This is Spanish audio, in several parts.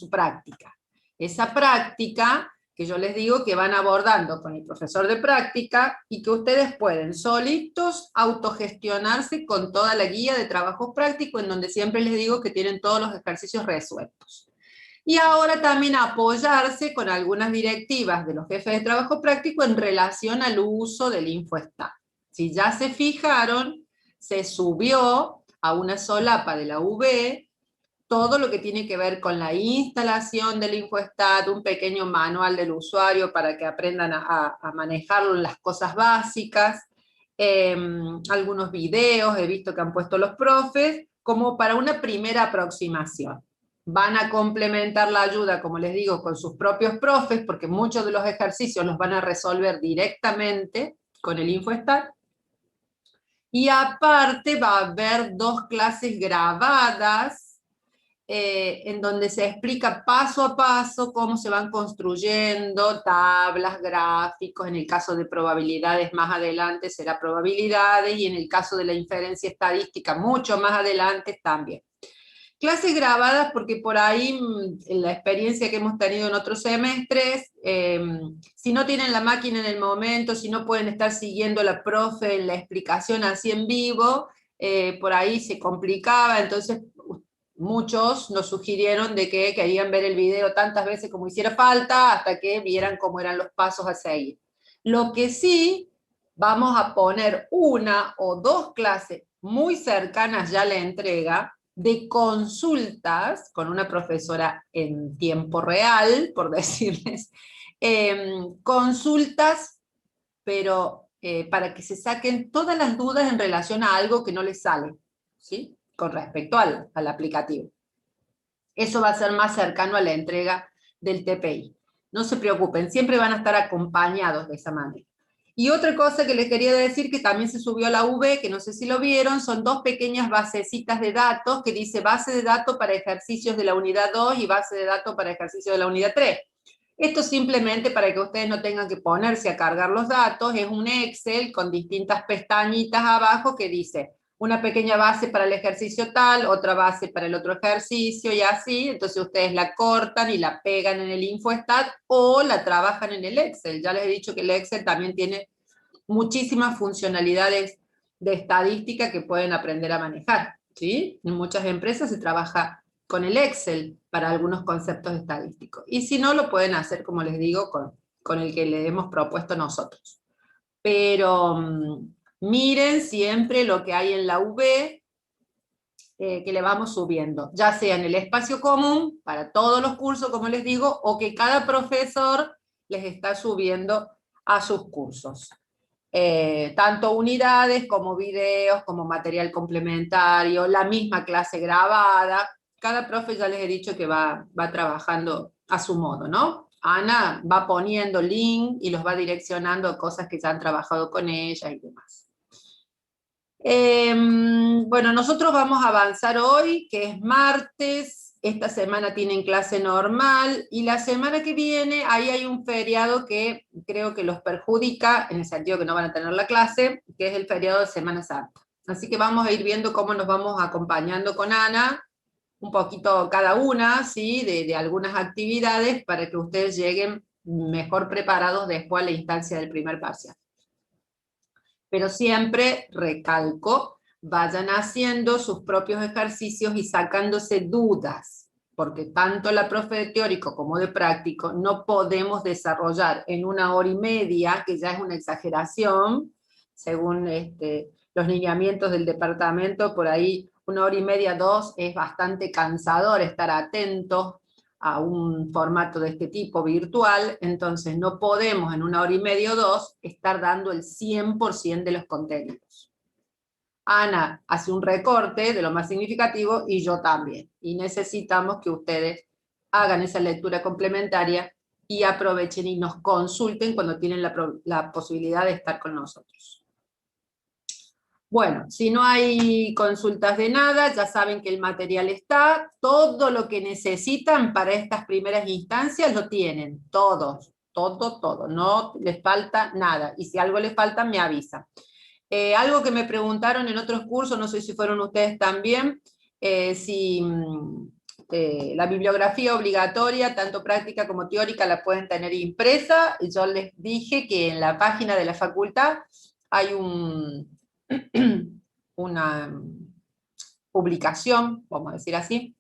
su práctica. Esa práctica que yo les digo que van abordando con el profesor de práctica y que ustedes pueden solitos autogestionarse con toda la guía de trabajo práctico, en donde siempre les digo que tienen todos los ejercicios resueltos. Y ahora también apoyarse con algunas directivas de los jefes de trabajo práctico en relación al uso del InfoStat. Si ya se fijaron, se subió a una solapa de la UB todo lo que tiene que ver con la instalación del InfoStat, un pequeño manual del usuario para que aprendan a manejarlo en las cosas básicas, algunos videos he visto que han puesto los profes, como para una primera aproximación. Van a complementar la ayuda, como les digo, con sus propios profes, porque muchos de los ejercicios los van a resolver directamente con el InfoStat. Y aparte va a haber 2 clases grabadas, en donde se explica paso a paso cómo se van construyendo tablas, gráficos, en el caso de probabilidades más adelante será probabilidades, y en el caso de la inferencia estadística mucho más adelante también. Clases grabadas porque por ahí, en la experiencia que hemos tenido en otros semestres, si no tienen la máquina en el momento, si no pueden estar siguiendo a la profe en la explicación así en vivo, por ahí se complicaba, entonces muchos nos sugirieron de que querían ver el video tantas veces como hiciera falta, hasta que vieran cómo eran los pasos a seguir. Lo que sí, vamos a poner 1 o 2 clases muy cercanas ya a la entrega, de consultas con una profesora en tiempo real, por decirles, consultas, pero para que se saquen todas las dudas en relación a algo que no les sale, ¿sí? Con respecto al aplicativo. Eso va a ser más cercano a la entrega del TPI. No se preocupen, siempre van a estar acompañados de esa manera. Y otra cosa que les quería decir, que también se subió a la UB, que no sé si lo vieron, son 2 pequeñas basecitas de datos, que dice base de datos para ejercicios de la unidad 2 y base de datos para ejercicios de la unidad 3. Esto simplemente para que ustedes no tengan que ponerse a cargar los datos, es un Excel con distintas pestañitas abajo que dice una pequeña base para el ejercicio tal, otra base para el otro ejercicio y así, entonces ustedes la cortan y la pegan en el InfoStat o la trabajan en el Excel. Ya les he dicho que el Excel también tiene muchísimas funcionalidades de estadística que pueden aprender a manejar, ¿sí? En muchas empresas se trabaja con el Excel para algunos conceptos estadísticos. Y si no, lo pueden hacer, como les digo, con el que le hemos propuesto nosotros. Pero miren siempre lo que hay en la UB, que le vamos subiendo, ya sea en el espacio común, para todos los cursos, como les digo, o que cada profesor les está subiendo a sus cursos. Tanto unidades como videos, como material complementario, la misma clase grabada. Cada profe ya les he dicho que va trabajando a su modo, ¿no? Ana va poniendo link y los va direccionando a cosas que ya han trabajado con ella y demás. Bueno, nosotros vamos a avanzar hoy, que es martes. Esta semana tienen clase normal, y la semana que viene ahí hay un feriado que creo que los perjudica, en el sentido que no van a tener la clase, que es el feriado de Semana Santa. Así que vamos a ir viendo cómo nos vamos acompañando con Ana, un poquito cada una, ¿sí? de algunas actividades, para que ustedes lleguen mejor preparados después a la instancia del primer parcial. Pero siempre, recalco, vayan haciendo sus propios ejercicios y sacándose dudas, porque tanto la profe de teórico como de práctico no podemos desarrollar en 1 hora y media, que ya es una exageración, según los lineamientos del departamento, por ahí 1 hora y media, 2, es bastante cansador estar atentos a un formato de este tipo virtual, entonces no podemos en 1 hora y media o 2 estar dando el 100% de los contenidos. Ana hace un recorte de lo más significativo y yo también, y necesitamos que ustedes hagan esa lectura complementaria y aprovechen y nos consulten cuando tienen la posibilidad de estar con nosotros. Bueno, si no hay consultas de nada, ya saben que el material está, todo lo que necesitan para estas primeras instancias lo tienen, todos, todo, no les falta nada, y si algo les falta me avisan. Algo que me preguntaron en otros cursos, no sé si fueron ustedes también, si la bibliografía obligatoria, tanto práctica como teórica, la pueden tener impresa. Yo les dije que en la página de la facultad hay una publicación, vamos a decir así,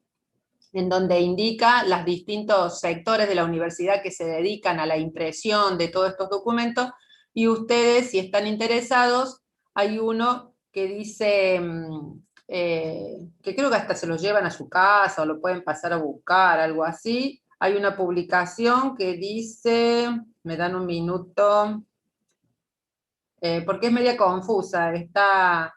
en donde indica los distintos sectores de la universidad que se dedican a la impresión de todos estos documentos, y ustedes, si están interesados, hay uno que dice, que creo que hasta se lo llevan a su casa, o lo pueden pasar a buscar, algo así. Hay una publicación que dice, me dan un minuto, porque es media confusa, está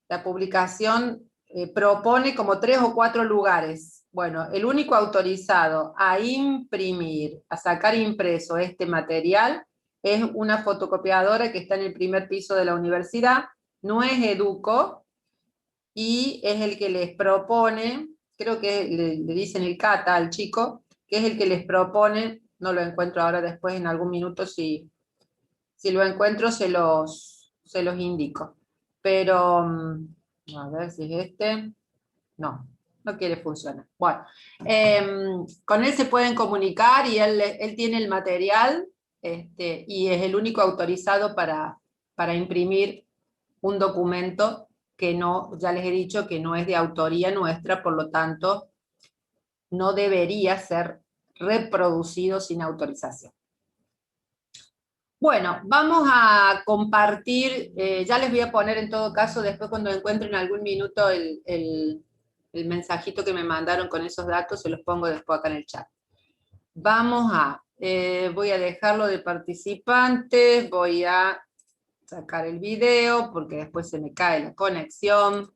la publicación propone como 3 o 4 lugares. Bueno, el único autorizado a imprimir, a sacar impreso este material, es una fotocopiadora que está en el primer piso de la universidad, no es Educo, y es el que les propone, creo que le dicen el Cata al chico, que es el que les propone, no lo encuentro ahora, después en algún minuto, si lo encuentro se los indico. Pero a ver si es este. No, no quiere funcionar. Bueno, con él se pueden comunicar, y él tiene el material, y es el único autorizado para imprimir un documento que no, ya les he dicho que no es de autoría nuestra, por lo tanto, no debería ser reproducido sin autorización. Bueno, vamos a compartir, ya les voy a poner en todo caso, después cuando encuentren algún minuto el mensajito que me mandaron con esos datos, se los pongo después acá en el chat. Vamos voy a dejarlo de participantes, voy a sacar el video, porque después se me cae la conexión,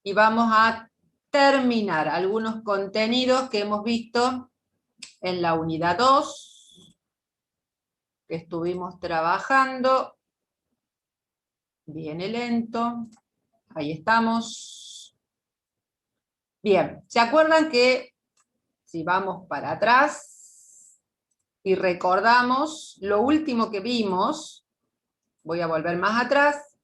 y vamos a terminar algunos contenidos que hemos visto en la unidad 2, que estuvimos trabajando. Viene lento. Ahí estamos. Bien, ¿se acuerdan que si vamos para atrás y recordamos, lo último que vimos, voy a volver más atrás,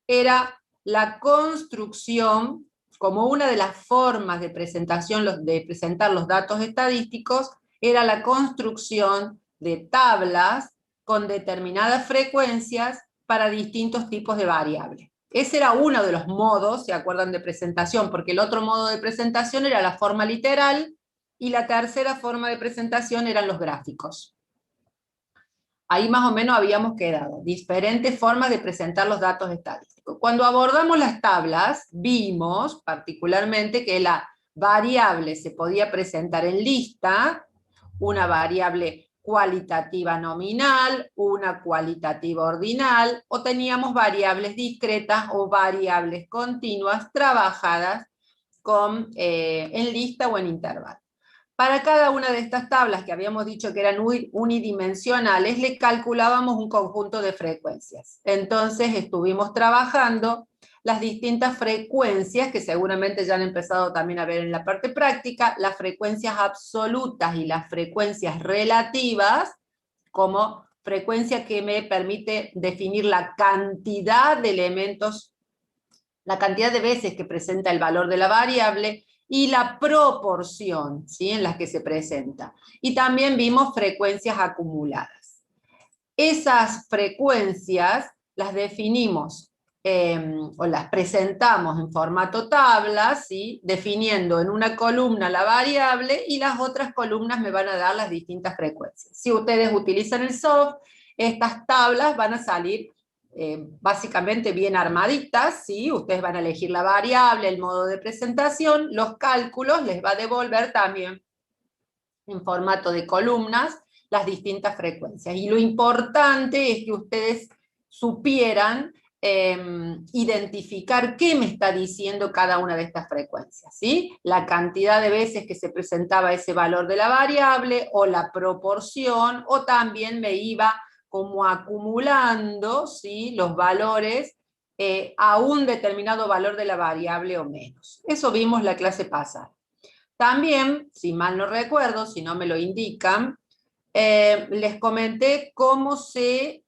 era la construcción como una de las formas de presentación, de presentar los datos estadísticos, era la construcción de tablas con determinadas frecuencias para distintos tipos de variables. Ese era uno de los modos, ¿se acuerdan?, de presentación, porque el otro modo de presentación era la forma literal, y la tercera forma de presentación eran los gráficos. Ahí más o menos habíamos quedado, diferentes formas de presentar los datos estadísticos. Cuando abordamos las tablas, vimos particularmente que la variable se podía presentar en lista, una variable cualitativa nominal, una cualitativa ordinal, o teníamos variables discretas o variables continuas trabajadas en lista o en intervalo. Para cada una de estas tablas, que habíamos dicho que eran unidimensionales, le calculábamos un conjunto de frecuencias. Entonces estuvimos trabajando las distintas frecuencias, que seguramente ya han empezado también a ver en la parte práctica, las frecuencias absolutas y las frecuencias relativas, como frecuencia que me permite definir la cantidad de elementos, la cantidad de veces que presenta el valor de la variable, y la proporción, ¿sí?, en las que se presenta. Y también vimos frecuencias acumuladas. Esas frecuencias las definimos o las presentamos en formato tabla, ¿sí?, definiendo en una columna la variable, y las otras columnas me van a dar las distintas frecuencias. Si ustedes utilizan el soft, estas tablas van a salir básicamente bien armaditas, ¿sí? Ustedes van a elegir la variable, el modo de presentación, los cálculos les va a devolver también en formato de columnas las distintas frecuencias. Y lo importante es que ustedes supieran identificar qué me está diciendo cada una de estas frecuencias, ¿sí? La cantidad de veces que se presentaba ese valor de la variable, o la proporción, o también me iba como acumulando, ¿sí?, los valores a un determinado valor de la variable o menos. Eso vimos la clase pasada. También, si mal no recuerdo, si no me lo indican, les comenté cómo se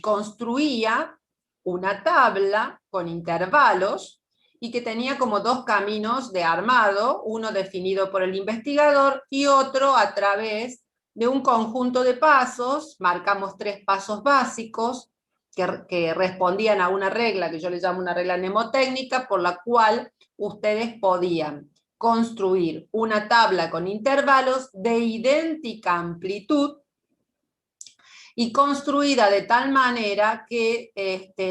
construía una tabla con intervalos, y que tenía como dos caminos de armado, uno definido por el investigador y otro a través de un conjunto de pasos. Marcamos 3 pasos básicos que respondían a una regla que yo le llamo una regla mnemotécnica, por la cual ustedes podían construir una tabla con intervalos de idéntica amplitud y construida de tal manera que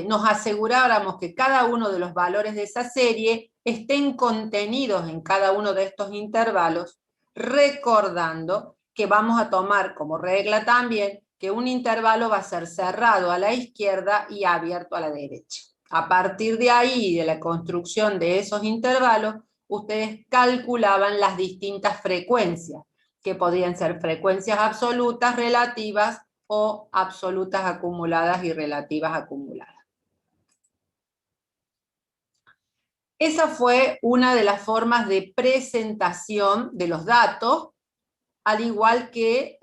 nos aseguráramos que cada uno de los valores de esa serie estén contenidos en cada uno de estos intervalos, recordando que vamos a tomar como regla también que un intervalo va a ser cerrado a la izquierda y abierto a la derecha. A partir de ahí, de la construcción de esos intervalos, ustedes calculaban las distintas frecuencias, que podrían ser frecuencias absolutas, relativas, o absolutas acumuladas y relativas acumuladas. Esa fue una de las formas de presentación de los datos, al igual que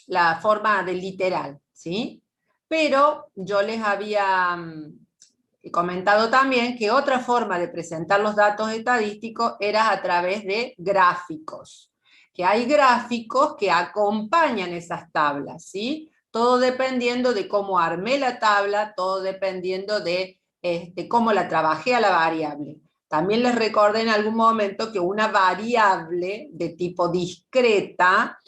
la forma del literal, ¿sí? Pero yo les había comentado también que otra forma de presentar los datos estadísticos era a través de gráficos, que hay gráficos que acompañan esas tablas, ¿sí? Todo dependiendo de cómo armé la tabla, todo dependiendo de cómo la trabajé a la variable. También les recordé en algún momento que una variable de tipo discreta,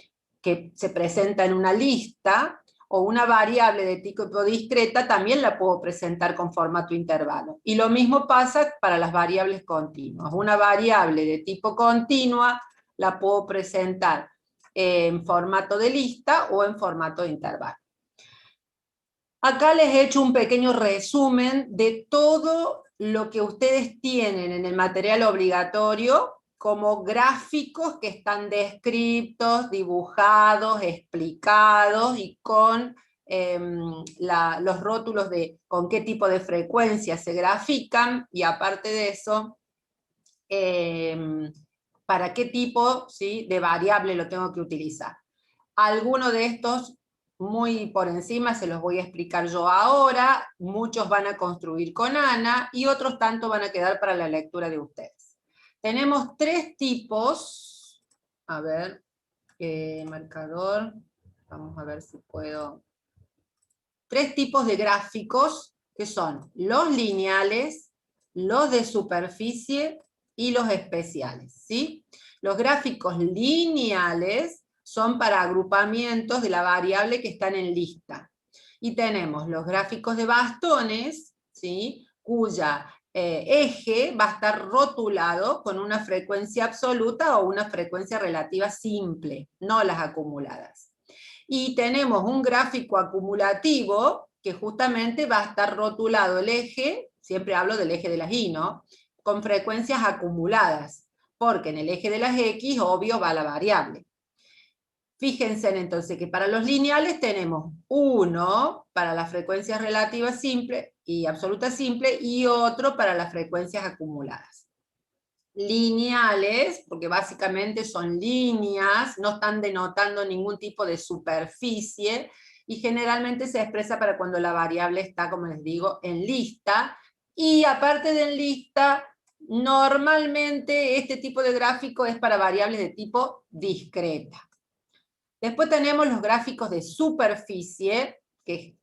que se presenta en una lista, o una variable de tipo discreta, también la puedo presentar con formato intervalo. Y lo mismo pasa para las variables continuas. Una variable de tipo continua la puedo presentar en formato de lista o en formato de intervalo. Acá les he hecho un pequeño resumen de todo lo que ustedes tienen en el material obligatorio como gráficos que están descritos, dibujados, explicados y con los rótulos de con qué tipo de frecuencia se grafican, y aparte de eso, para qué tipo, ¿sí?, de variable lo tengo que utilizar. Algunos de estos, muy por encima, se los voy a explicar yo ahora. Muchos van a construir con Ana y otros tanto van a quedar para la lectura de ustedes. Tenemos 3 tipos. A ver, marcador. Vamos a ver si puedo. 3 tipos de gráficos, que son los lineales, los de superficie y los especiales, ¿sí? Los gráficos lineales son para agrupamientos de la variable que están en lista. Y tenemos los gráficos de bastones, ¿sí?, cuya eje va a estar rotulado con una frecuencia absoluta o una frecuencia relativa simple, no las acumuladas. Y tenemos un gráfico acumulativo que justamente va a estar rotulado el eje, siempre hablo del eje de las Y, ¿no?, con frecuencias acumuladas, porque en el eje de las X, obvio, va la variable. Fíjense entonces que para los lineales tenemos uno para las frecuencias relativas simple y absoluta simple, y otro para las frecuencias acumuladas. Lineales, porque básicamente son líneas, no están denotando ningún tipo de superficie, y generalmente se expresa para cuando la variable está, como les digo, en lista, y aparte de en lista, normalmente este tipo de gráfico es para variables de tipo discreta. Después tenemos los gráficos de superficie, que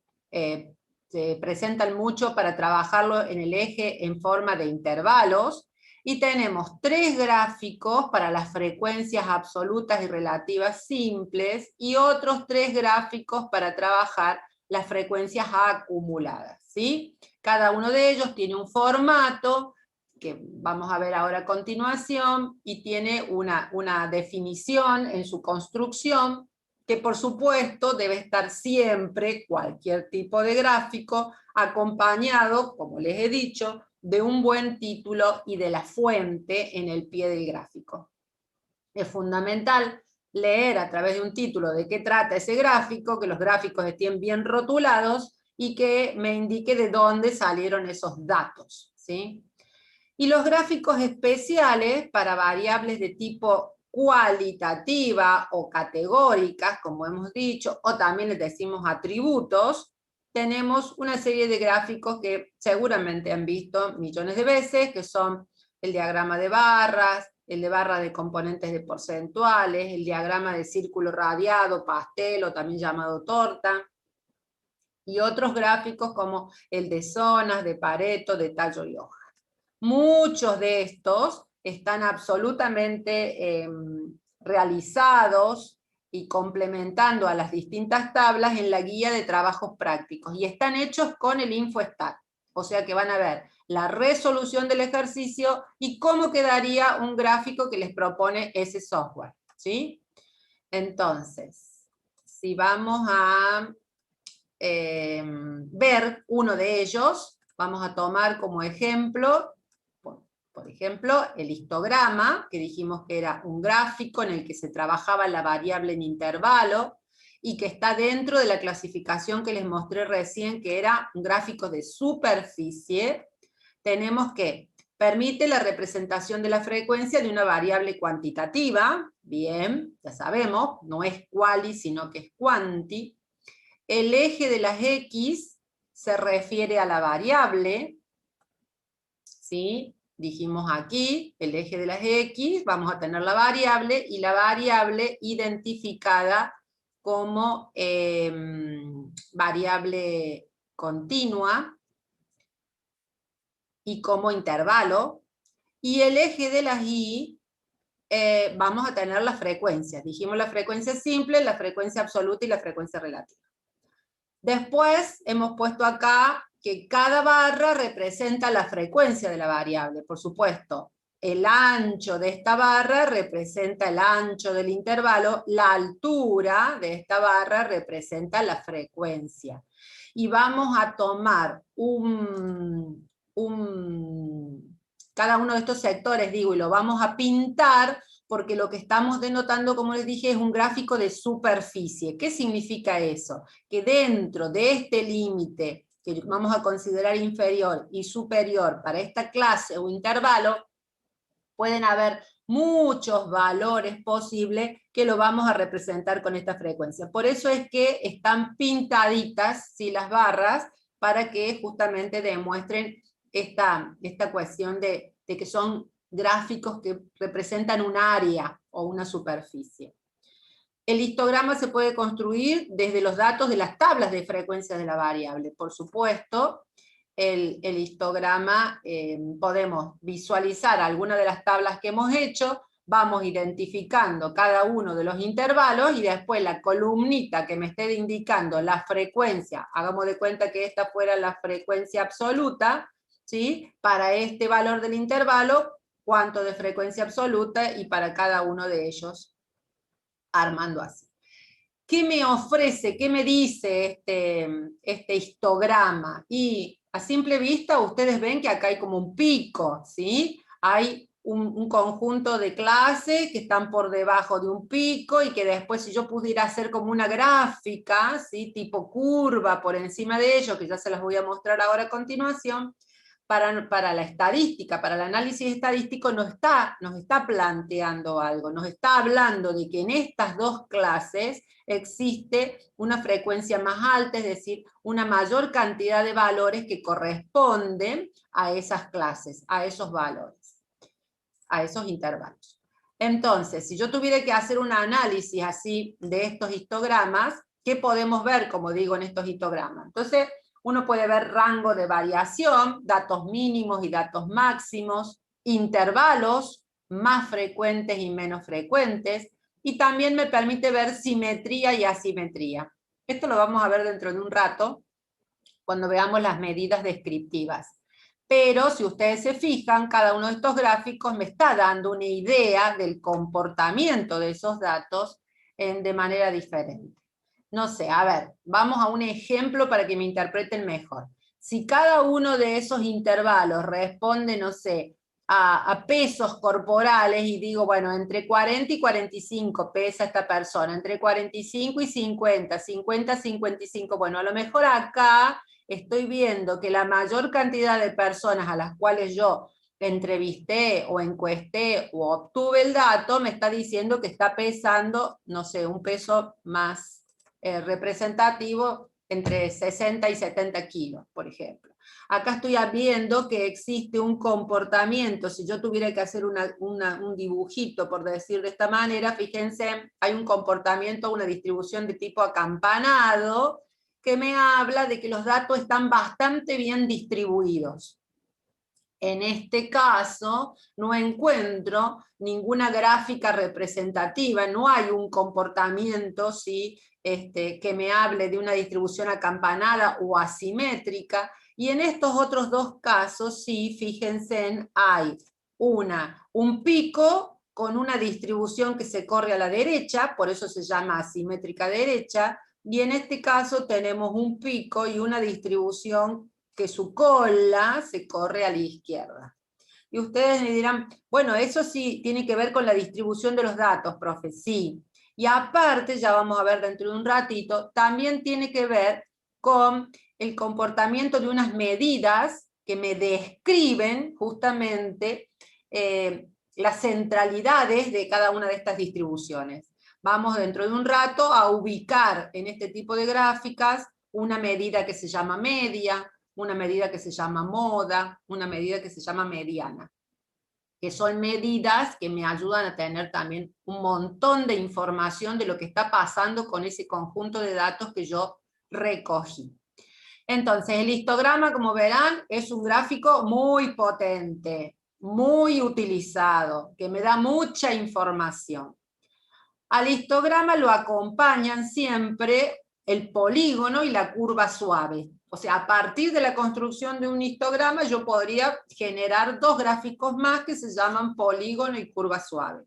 se presentan mucho para trabajarlo en el eje en forma de intervalos, y tenemos 3 gráficos para las frecuencias absolutas y relativas simples, y otros 3 gráficos para trabajar las frecuencias acumuladas, ¿sí? Cada uno de ellos tiene un formato que vamos a ver ahora a continuación, y tiene una definición en su construcción, que por supuesto debe estar siempre, cualquier tipo de gráfico, acompañado, como les he dicho, de un buen título y de la fuente en el pie del gráfico. Es fundamental leer a través de un título de qué trata ese gráfico, que los gráficos estén bien rotulados y que me indique de dónde salieron esos datos, ¿sí? Y los gráficos especiales para variables de tipo cualitativa o categóricas, como hemos dicho, o también les decimos atributos, tenemos una serie de gráficos que seguramente han visto millones de veces, que son el diagrama de barras, el de barra de componentes de porcentuales, el diagrama de círculo radiado, pastel o también llamado torta, y otros gráficos como el de zonas, de Pareto, de tallo y hoja. Muchos de estos están absolutamente realizados y complementando a las distintas tablas en la guía de trabajos prácticos, y están hechos con el InfoStat, o sea que van a ver la resolución del ejercicio y cómo quedaría un gráfico que les propone ese software, ¿sí? Entonces, si vamos a ver uno de ellos, vamos a tomar como ejemplo, por ejemplo, el histograma, que dijimos que era un gráfico en el que se trabajaba la variable en intervalo, y que está dentro de la clasificación que les mostré recién, que era un gráfico de superficie. Tenemos que permite la representación de la frecuencia de una variable cuantitativa, bien, ya sabemos, no es quali, sino que es quanti. El eje de las X se refiere a la variable, ¿sí? Dijimos aquí, el eje de las X, vamos a tener la variable, y la variable identificada como variable continua y como intervalo, y el eje de las Y vamos a tener las frecuencias. Dijimos la frecuencia simple, la frecuencia absoluta y la frecuencia relativa. Después hemos puesto acá que cada barra representa la frecuencia de la variable, por supuesto. El ancho de esta barra representa el ancho del intervalo, la altura de esta barra representa la frecuencia. Y vamos a tomar cada uno de estos sectores, digo, y lo vamos a pintar, porque lo que estamos denotando, como les dije, es un gráfico de superficie. ¿Qué significa eso? Que dentro de este límite, que vamos a considerar inferior y superior para esta clase o intervalo, pueden haber muchos valores posibles que lo vamos a representar con esta frecuencia. Por eso es que están pintaditas, ¿sí?, las barras, para que justamente demuestren esta cuestión de que son gráficos que representan un área o una superficie. El histograma se puede construir desde los datos de las tablas de frecuencia de la variable. Por supuesto, el histograma podemos visualizar alguna de las tablas que hemos hecho, vamos identificando cada uno de los intervalos, y después la columnita que me esté indicando la frecuencia, hagamos de cuenta que esta fuera la frecuencia absoluta, ¿sí?, para este valor del intervalo, cuánto de frecuencia absoluta, y para cada uno de ellos, armando así. ¿Qué me ofrece, qué me dice este histograma? Y a simple vista ustedes ven que acá hay como un pico, ¿sí? Hay un conjunto de clases que están por debajo de un pico, y que después, si yo pudiera hacer como una gráfica, ¿sí?, tipo curva por encima de ello, que ya se las voy a mostrar ahora a continuación, para la estadística, para el análisis estadístico, nos está planteando algo, nos está hablando de que en estas dos clases existe una frecuencia más alta, es decir, una mayor cantidad de valores que corresponden a esas clases, a esos valores, a esos intervalos. Entonces, si yo tuviera que hacer un análisis así de estos histogramas, ¿qué podemos ver, como digo, en estos histogramas? Entonces, uno puede ver rango de variación, datos mínimos y datos máximos, intervalos más frecuentes y menos frecuentes, y también me permite ver simetría y asimetría. Esto lo vamos a ver dentro de un rato, cuando veamos las medidas descriptivas. Pero si ustedes se fijan, cada uno de estos gráficos me está dando una idea del comportamiento de esos datos de manera diferente. No sé, a ver, vamos a un ejemplo para que me interpreten mejor. Si cada uno de esos intervalos responde, no sé, a pesos corporales, y digo, bueno, entre 40 y 45 pesa esta persona, entre 45 y 50, 50 a 55, bueno, a lo mejor acá estoy viendo que la mayor cantidad de personas a las cuales yo entrevisté o encuesté o obtuve el dato, me está diciendo que está pesando, no sé, un peso más representativo entre 60 y 70 kilos, por ejemplo. Acá estoy viendo que existe un comportamiento, si yo tuviera que hacer un dibujito, por decir de esta manera, fíjense, hay un comportamiento, una distribución de tipo acampanado, que me habla de que los datos están bastante bien distribuidos. En este caso, no encuentro ninguna gráfica representativa, no hay un comportamiento ¿sí? Que me hable de una distribución acampanada o asimétrica, y en estos otros dos casos, sí, fíjense, hay un pico con una distribución que se corre a la derecha, por eso se llama asimétrica derecha, y en este caso tenemos un pico y una distribución que su cola se corre a la izquierda. Y ustedes me dirán, bueno, eso sí tiene que ver con la distribución de los datos, profe, sí. Y aparte, ya vamos a ver dentro de un ratito, también tiene que ver con el comportamiento de unas medidas que me describen justamente las centralidades de cada una de estas distribuciones. Vamos dentro de un rato a ubicar en este tipo de gráficas una medida que se llama media, una medida que se llama moda, una medida que se llama mediana, que son medidas que me ayudan a tener también un montón de información de lo que está pasando con ese conjunto de datos que yo recogí. Entonces, el histograma, como verán, es un gráfico muy potente, muy utilizado, que me da mucha información. Al histograma lo acompañan siempre el polígono y la curva suave. O sea, a partir de la construcción de un histograma yo podría generar dos gráficos más que se llaman polígono y curva suave.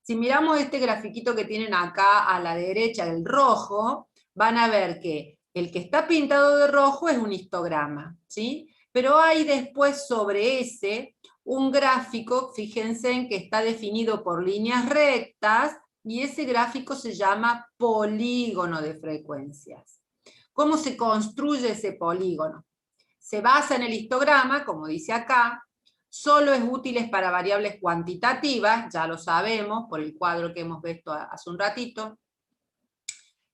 Si miramos este grafiquito que tienen acá a la derecha, el rojo, van a ver que el que está pintado de rojo es un histograma, ¿sí? Pero hay después sobre ese un gráfico, fíjense en que está definido por líneas rectas, y ese gráfico se llama polígono de frecuencias. ¿Cómo se construye ese polígono? Se basa en el histograma, como dice acá, solo es útil para variables cuantitativas, ya lo sabemos por el cuadro que hemos visto hace un ratito.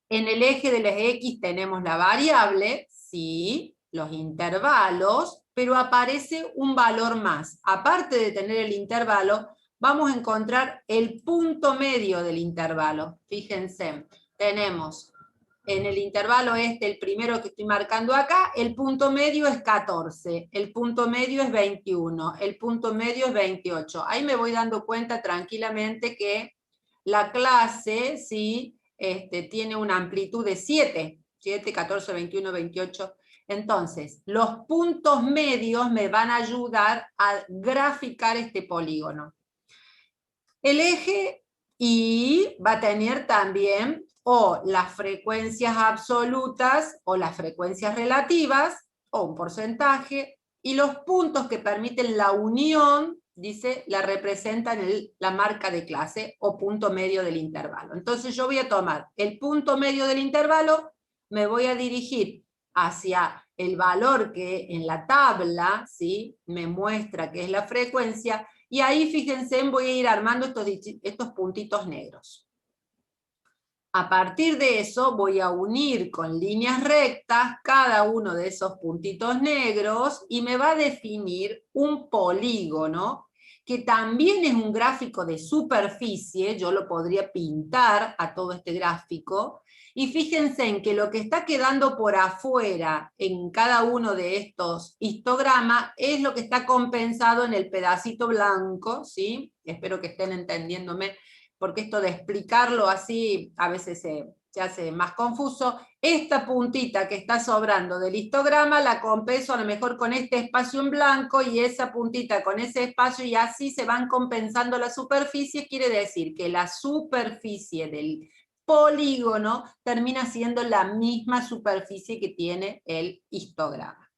En el eje de las X tenemos la variable, sí, los intervalos, pero aparece un valor más. Aparte de tener el intervalo, vamos a encontrar el punto medio del intervalo. Fíjense, tenemos en el intervalo el primero que estoy marcando acá, el punto medio es 14, el punto medio es 21, el punto medio es 28. Ahí me voy dando cuenta tranquilamente que la clase, ¿sí? Tiene una amplitud de 7, 14, 21, 28. Entonces, los puntos medios me van a ayudar a graficar este polígono. El eje Y va a tener también o las frecuencias absolutas o las frecuencias relativas, o un porcentaje, y los puntos que permiten la unión, dice, la representan la marca de clase o punto medio del intervalo. Entonces yo voy a tomar el punto medio del intervalo, me voy a dirigir hacia el valor que en la tabla, ¿sí?, me muestra que es la frecuencia, y ahí fíjense, voy a ir armando estos puntitos negros. A partir de eso voy a unir con líneas rectas cada uno de esos puntitos negros y me va a definir un polígono que también es un gráfico de superficie. Yo lo podría pintar a todo este gráfico, y fíjense en que lo que está quedando por afuera en cada uno de estos histogramas es lo que está compensado en el pedacito blanco, ¿sí? Espero que estén entendiéndome, porque esto de explicarlo así a veces se hace más confuso. Esta puntita que está sobrando del histograma la compenso a lo mejor con este espacio en blanco, y esa puntita con ese espacio, y así se van compensando las superficies. Quiere decir que la superficie del polígono termina siendo la misma superficie que tiene el histograma.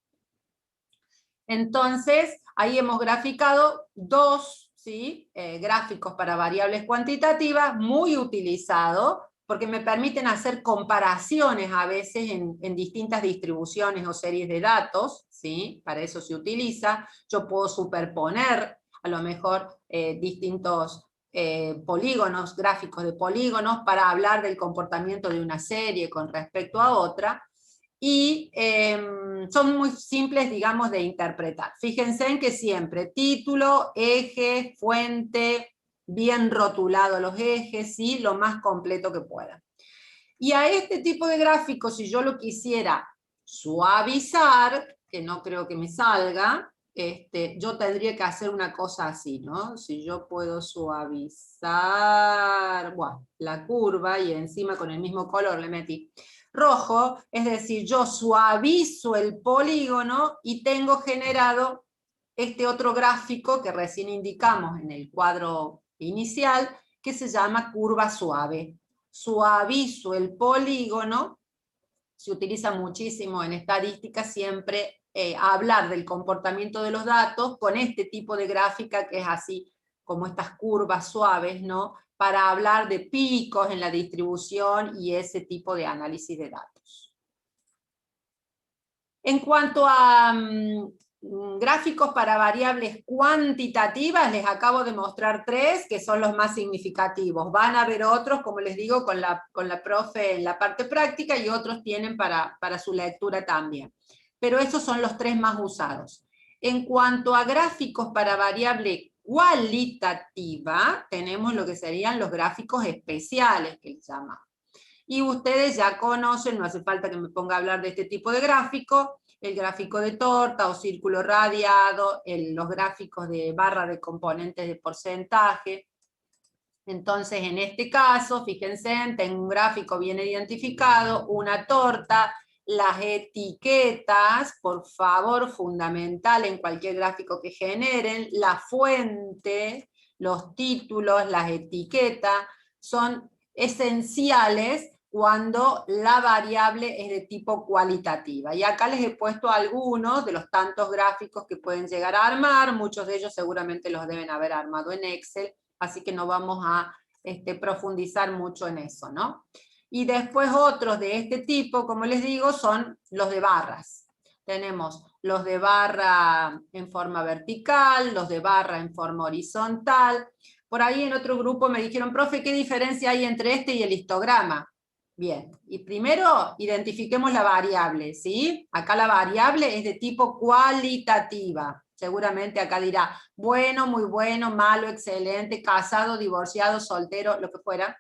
Entonces, ahí hemos graficado dos, ¿sí?, gráficos para variables cuantitativas, muy utilizados, porque me permiten hacer comparaciones a veces en distintas distribuciones o series de datos, ¿sí? Para eso se utiliza. Yo puedo superponer a lo mejor distintos polígonos, gráficos de polígonos, para hablar del comportamiento de una serie con respecto a otra. y son muy simples, digamos, de interpretar. Fíjense en que siempre título, eje, fuente, bien rotulado los ejes, ¿sí? Lo más completo que pueda. Y a este tipo de gráficos, si yo lo quisiera suavizar, que no creo que me salga, yo tendría que hacer una cosa así, ¿no? Si yo puedo suavizar, bueno, la curva, y encima con el mismo color le metí rojo, es decir, yo suavizo el polígono y tengo generado este otro gráfico que recién indicamos en el cuadro inicial, que se llama curva suave. Suavizo el polígono, se utiliza muchísimo en estadística siempre hablar del comportamiento de los datos con este tipo de gráfica que es así, como estas curvas suaves, ¿no? Para hablar de picos en la distribución y ese tipo de análisis de datos. En cuanto a gráficos para variables cuantitativas, les acabo de mostrar 3, que son los más significativos. Van a haber otros, como les digo, con la profe en la parte práctica, y otros tienen para su lectura también. Pero esos son los 3 más usados. En cuanto a gráficos para variable cualitativa, tenemos lo que serían los gráficos especiales, que les llamamos. Y ustedes ya conocen, no hace falta que me ponga a hablar de este tipo de gráfico, el gráfico de torta o círculo radiado, los gráficos de barra de componentes de porcentaje. Entonces, en este caso, fíjense, tengo un gráfico bien identificado, una torta, las etiquetas, por favor, fundamental en cualquier gráfico que generen, la fuente, los títulos, las etiquetas, son esenciales cuando la variable es de tipo cualitativa. Y acá les he puesto algunos de los tantos gráficos que pueden llegar a armar, muchos de ellos seguramente los deben haber armado en Excel, así que no vamos a profundizar mucho en eso, ¿no? Y después otros de este tipo, como les digo, son los de barras. Tenemos los de barra en forma vertical, los de barra en forma horizontal. Por ahí en otro grupo me dijeron, profe, ¿qué diferencia hay entre este y el histograma? Bien, y primero identifiquemos la variable, ¿sí? Acá la variable es de tipo cualitativa. Seguramente acá dirá, bueno, muy bueno, malo, excelente, casado, divorciado, soltero, lo que fuera.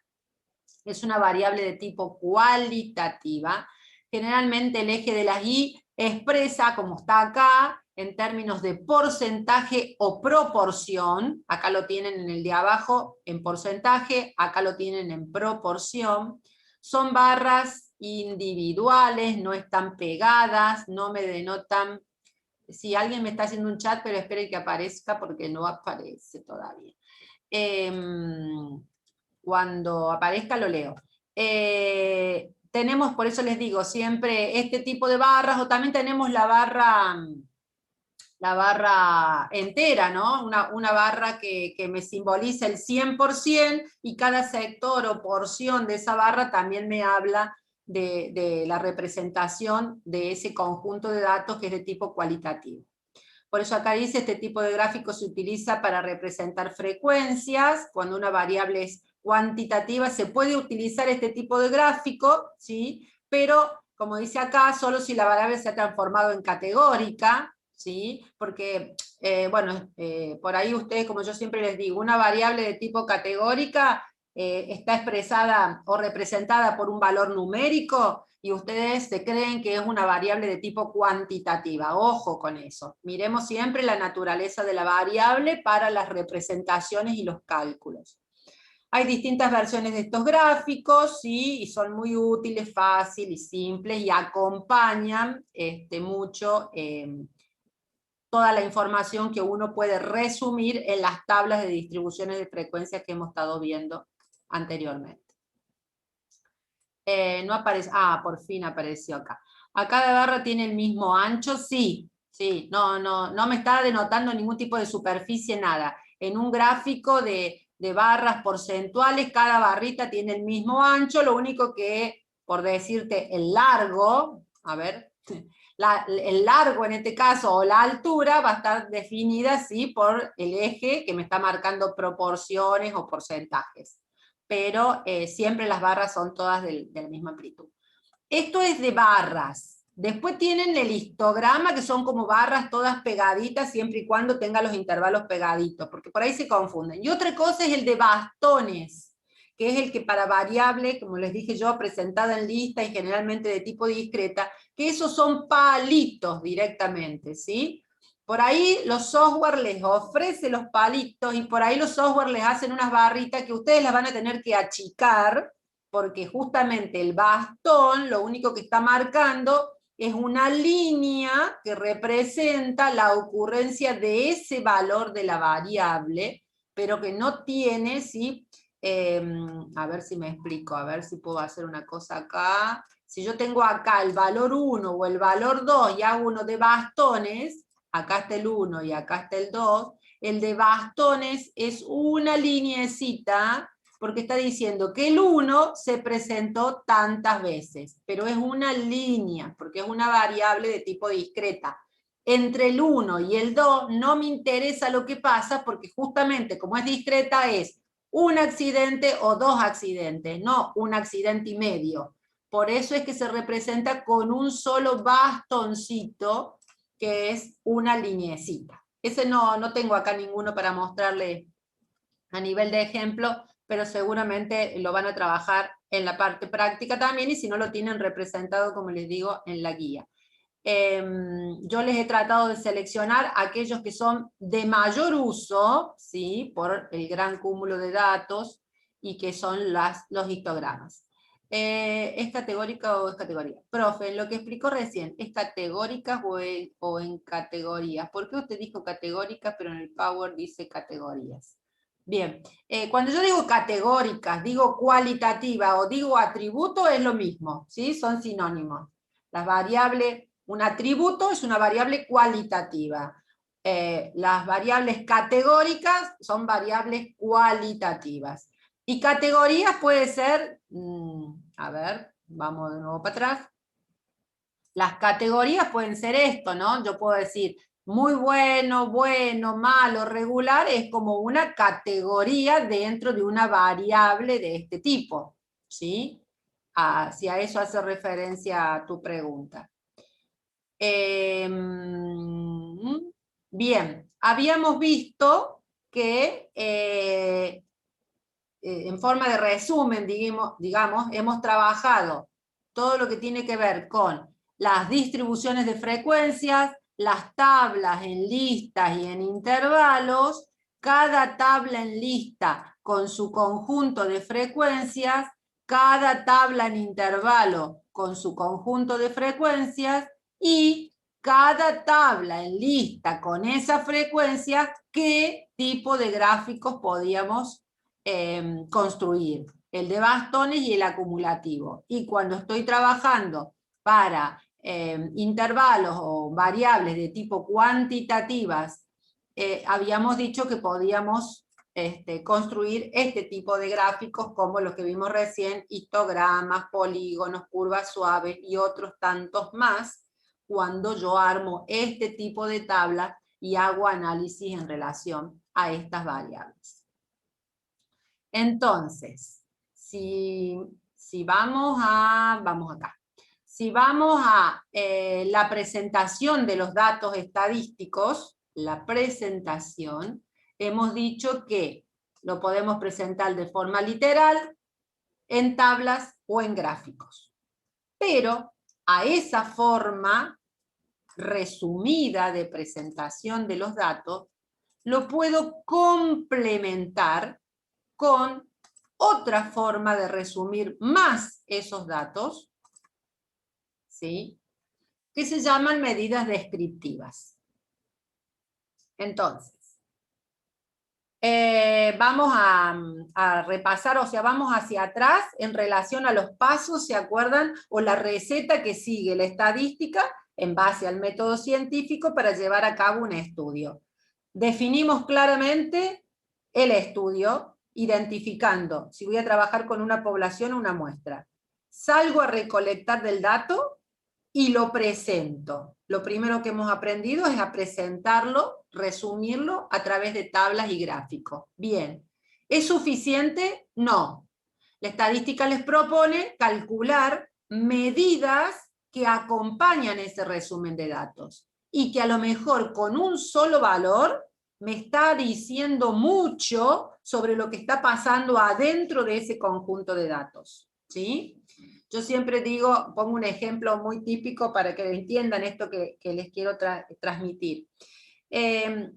Es una variable de tipo cualitativa. Generalmente el eje de las Y expresa, como está acá, en términos de porcentaje o proporción. Acá lo tienen en el de abajo en porcentaje, acá lo tienen en proporción. Son barras individuales, no están pegadas, no me denotan. Si alguien me está haciendo un chat, pero espere que aparezca porque no aparece todavía. Cuando aparezca lo leo. Tenemos, por eso les digo, siempre este tipo de barras, o también tenemos la barra entera, ¿no? Una barra que me simboliza el 100%, y cada sector o porción de esa barra también me habla de la representación de ese conjunto de datos que es de tipo cualitativo. Por eso acá dice, este tipo de gráfico se utiliza para representar frecuencias. Cuando una variable es cuantitativa se puede utilizar este tipo de gráfico, ¿sí? Pero, como dice acá, solo si la variable se ha transformado en categórica, ¿sí? Porque, por ahí ustedes, como yo siempre les digo, una variable de tipo categórica está expresada o representada por un valor numérico, y ustedes se creen que es una variable de tipo cuantitativa. Ojo con eso. Miremos siempre la naturaleza de la variable para las representaciones y los cálculos. Hay distintas versiones de estos gráficos, ¿sí? Y son muy útiles, fáciles y simples, y acompañan mucho toda la información que uno puede resumir en las tablas de distribuciones de frecuencias que hemos estado viendo anteriormente. No aparece, por fin apareció acá. ¿Acá la barra tiene el mismo ancho? Sí, sí, no me está denotando ningún tipo de superficie, nada. En un gráfico de barras porcentuales, cada barrita tiene el mismo ancho, lo único que, por decirte, el largo, a ver, el largo en este caso, o la altura, va a estar definida, sí, por el eje que me está marcando proporciones o porcentajes. Pero siempre las barras son todas de la misma amplitud. Esto es de barras. Después tienen el histograma, que son como barras todas pegaditas, siempre y cuando tenga los intervalos pegaditos, porque por ahí se confunden. Y otra cosa es el de bastones, que es el que para variable, como les dije yo, presentada en lista y generalmente de tipo discreta, que esos son palitos directamente, ¿sí? Por ahí los software les ofrecen los palitos, y por ahí los software les hacen unas barritas que ustedes las van a tener que achicar, porque justamente el bastón lo único que está marcando es una línea que representa la ocurrencia de ese valor de la variable, pero que no tiene, ¿sí? A ver si me explico, a ver si puedo hacer una cosa acá. Si yo tengo acá el valor 1 o el valor 2 y hago uno de bastones, acá está el 1 y acá está el 2, el de bastones es una lineecita, porque está diciendo que el 1 se presentó tantas veces, pero es una línea, porque es una variable de tipo discreta. Entre el 1 y el 2 no me interesa lo que pasa, porque justamente como es discreta es un accidente o dos accidentes, no un accidente y medio. Por eso es que se representa con un solo bastoncito, que es una lineecita. Ese no tengo acá ninguno para mostrarle a nivel de ejemplo, pero seguramente lo van a trabajar en la parte práctica también, y si no lo tienen representado, como les digo, en la guía. Yo les he tratado de seleccionar aquellos que son de mayor uso, ¿sí? Por el gran cúmulo de datos, y que son los histogramas. ¿Es categórica o es categoría? Profe, en lo que explicó recién, ¿es categóricas o en categorías? ¿Por qué usted dijo categóricas, pero en el Power dice categorías? Bien, cuando yo digo categóricas, digo cualitativa o digo atributo, es lo mismo, ¿sí? Son sinónimos. Las variables, un atributo es una variable cualitativa. Las variables categóricas son variables cualitativas. Y categorías puede ser, a ver, vamos de nuevo para atrás. Las categorías pueden ser esto, ¿no? Yo puedo decir, muy bueno, bueno, malo, regular, es como una categoría dentro de una variable de este tipo, ¿sí? Si a eso hace referencia a tu pregunta. Bien, habíamos visto que en forma de resumen, digamos, hemos trabajado todo lo que tiene que ver con las distribuciones de frecuencias, las tablas en listas y en intervalos, cada tabla en lista con su conjunto de frecuencias, cada tabla en intervalo con su conjunto de frecuencias, y cada tabla en lista con esas frecuencias, qué tipo de gráficos podíamos construir, el de bastones y el acumulativo. Y cuando estoy trabajando para intervalos o variables de tipo cuantitativas, habíamos dicho que podíamos construir este tipo de gráficos como los que vimos recién, histogramas, polígonos, curvas suaves y otros tantos más, cuando yo armo este tipo de tablas y hago análisis en relación a estas variables. Entonces, si vamos acá. Si vamos a la presentación de los datos estadísticos, la presentación, hemos dicho que lo podemos presentar de forma literal, en tablas o en gráficos. Pero a esa forma resumida de presentación de los datos, lo puedo complementar con otra forma de resumir más esos datos, ¿sí? Que se llaman medidas descriptivas. Entonces, vamos a repasar, o sea, vamos hacia atrás en relación a los pasos, ¿se acuerdan? O la receta que sigue la estadística en base al método científico para llevar a cabo un estudio. Definimos claramente el estudio, identificando si voy a trabajar con una población o una muestra. Salgo a recolectar del dato y lo presento. Lo primero que hemos aprendido es a presentarlo, resumirlo a través de tablas y gráficos. Bien, ¿es suficiente? No. La estadística les propone calcular medidas que acompañan ese resumen de datos, y que a lo mejor con un solo valor me está diciendo mucho sobre lo que está pasando adentro de ese conjunto de datos, ¿sí? Yo siempre digo, pongo un ejemplo muy típico para que entiendan esto que les quiero transmitir.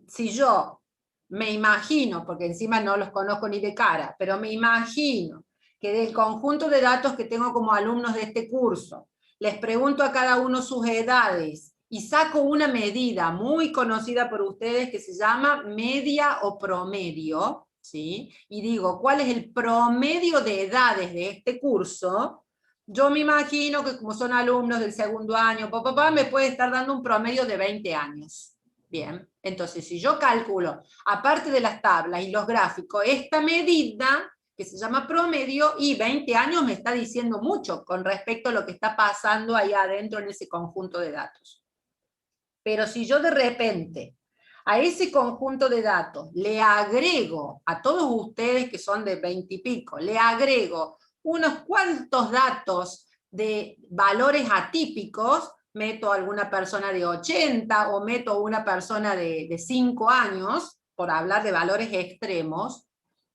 Si yo me imagino, porque encima no los conozco ni de cara, pero me imagino que del conjunto de datos que tengo como alumnos de este curso, les pregunto a cada uno sus edades y saco una medida muy conocida por ustedes que se llama media o promedio, ¿sí? Y digo, ¿cuál es el promedio de edades de este curso? Yo me imagino que como son alumnos del segundo año, me puede estar dando un promedio de 20 años. Bien, entonces si yo calculo, aparte de las tablas y los gráficos, esta medida que se llama promedio, y 20 años me está diciendo mucho con respecto a lo que está pasando ahí adentro en ese conjunto de datos. Pero si yo de repente a ese conjunto de datos le agrego, a todos ustedes que son de 20 y pico, le agrego unos cuantos datos de valores atípicos, meto a alguna persona de 80 o meto a una persona de 5 años, por hablar de valores extremos,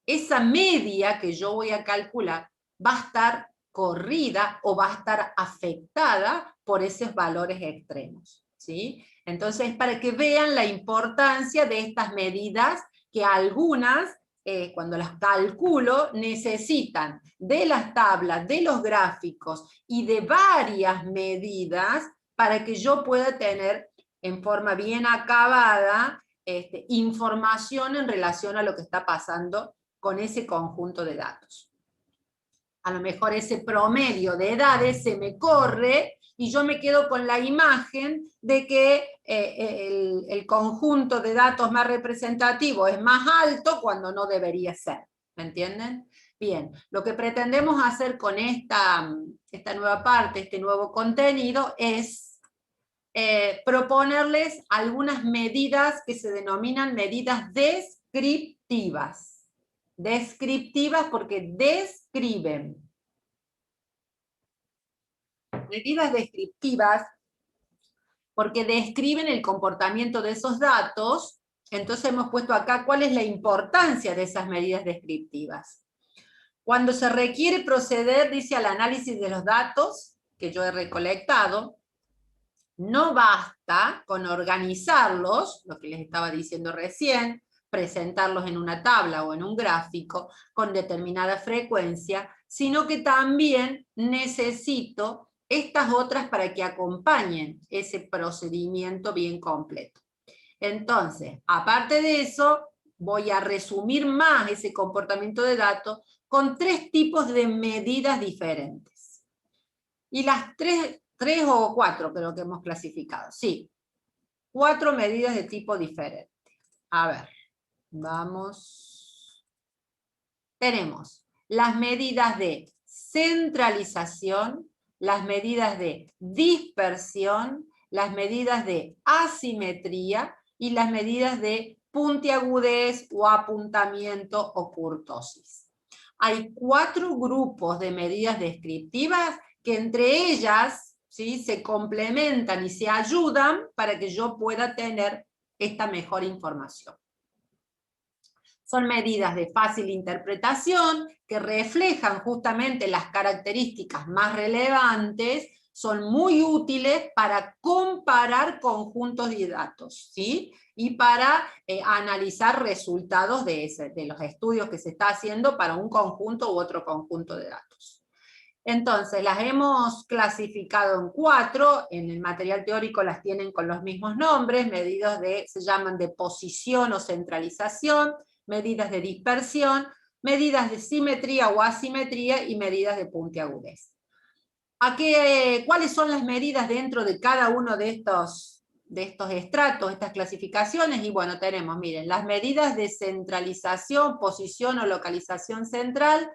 esa media que yo voy a calcular va a estar corrida o va a estar afectada por esos valores extremos, ¿sí? Entonces, para que vean la importancia de estas medidas, que algunas, cuando las calculo, necesitan de las tablas, de los gráficos y de varias medidas para que yo pueda tener en forma bien acabada información en relación a lo que está pasando con ese conjunto de datos. A lo mejor ese promedio de edades se me corre y yo me quedo con la imagen de que el conjunto de datos más representativo es más alto cuando no debería ser. ¿Me entienden? Bien, lo que pretendemos hacer con esta nueva parte, este nuevo contenido, es proponerles algunas medidas que se denominan medidas descriptivas. Descriptivas porque describen. Medidas descriptivas porque describen el comportamiento de esos datos. Entonces hemos puesto acá cuál es la importancia de esas medidas descriptivas. Cuando se requiere proceder, dice, al análisis de los datos que yo he recolectado, no basta con organizarlos, lo que les estaba diciendo recién, presentarlos en una tabla o en un gráfico con determinada frecuencia, sino que también necesito estas otras para que acompañen ese procedimiento bien completo. Entonces, aparte de eso, voy a resumir más ese comportamiento de datos con 3 tipos de medidas diferentes. Y las 3 o 4 creo que hemos clasificado, sí. 4 medidas de tipo diferente. A ver, vamos. Tenemos las medidas de centralización, las medidas de dispersión, las medidas de asimetría y las medidas de puntiagudez o apuntamiento o kurtosis. Hay 4 grupos de medidas descriptivas que entre ellas, ¿sí?, se complementan y se ayudan para que yo pueda tener esta mejor información. Son medidas de fácil interpretación que reflejan justamente las características más relevantes, son muy útiles para comparar conjuntos de datos, ¿sí? Y para analizar resultados de los estudios que se está haciendo para un conjunto u otro conjunto de datos. Entonces, las hemos clasificado en 4, en el material teórico las tienen con los mismos nombres, medidas se llaman de posición o centralización, medidas de dispersión, medidas de simetría o asimetría y medidas de puntiagudez. ¿Cuáles son las medidas dentro de cada uno de estos estratos, estas clasificaciones? Y bueno, tenemos, miren, las medidas de centralización, posición o localización central.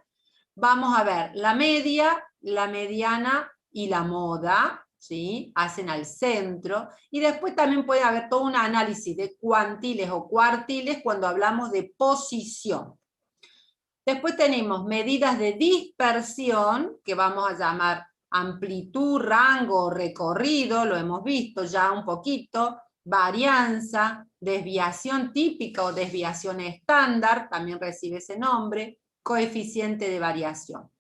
Vamos a ver la media, la mediana y la moda, ¿sí? Hacen al centro, y después también puede haber todo un análisis de cuantiles o cuartiles cuando hablamos de posición. Después tenemos medidas de dispersión, que vamos a llamar amplitud, rango, recorrido, lo hemos visto ya un poquito, varianza, desviación típica o desviación estándar, también recibe ese nombre, coeficiente de variación.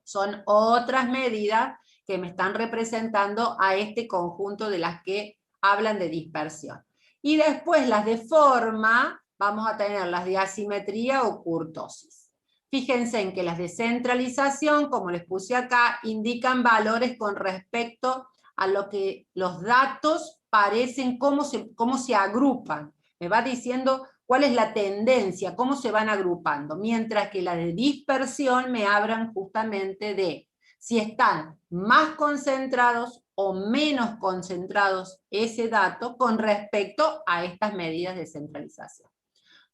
Son otras medidas que me están representando a este conjunto de las que hablan de dispersión. Y después las de forma, vamos a tener las de asimetría o kurtosis. Fíjense en que las de centralización, como les puse acá, indican valores con respecto a lo que los datos parecen, cómo se agrupan. Me va diciendo cuál es la tendencia, cómo se van agrupando, mientras que las de dispersión me hablan justamente de si están más concentrados o menos concentrados ese dato con respecto a estas medidas de centralización.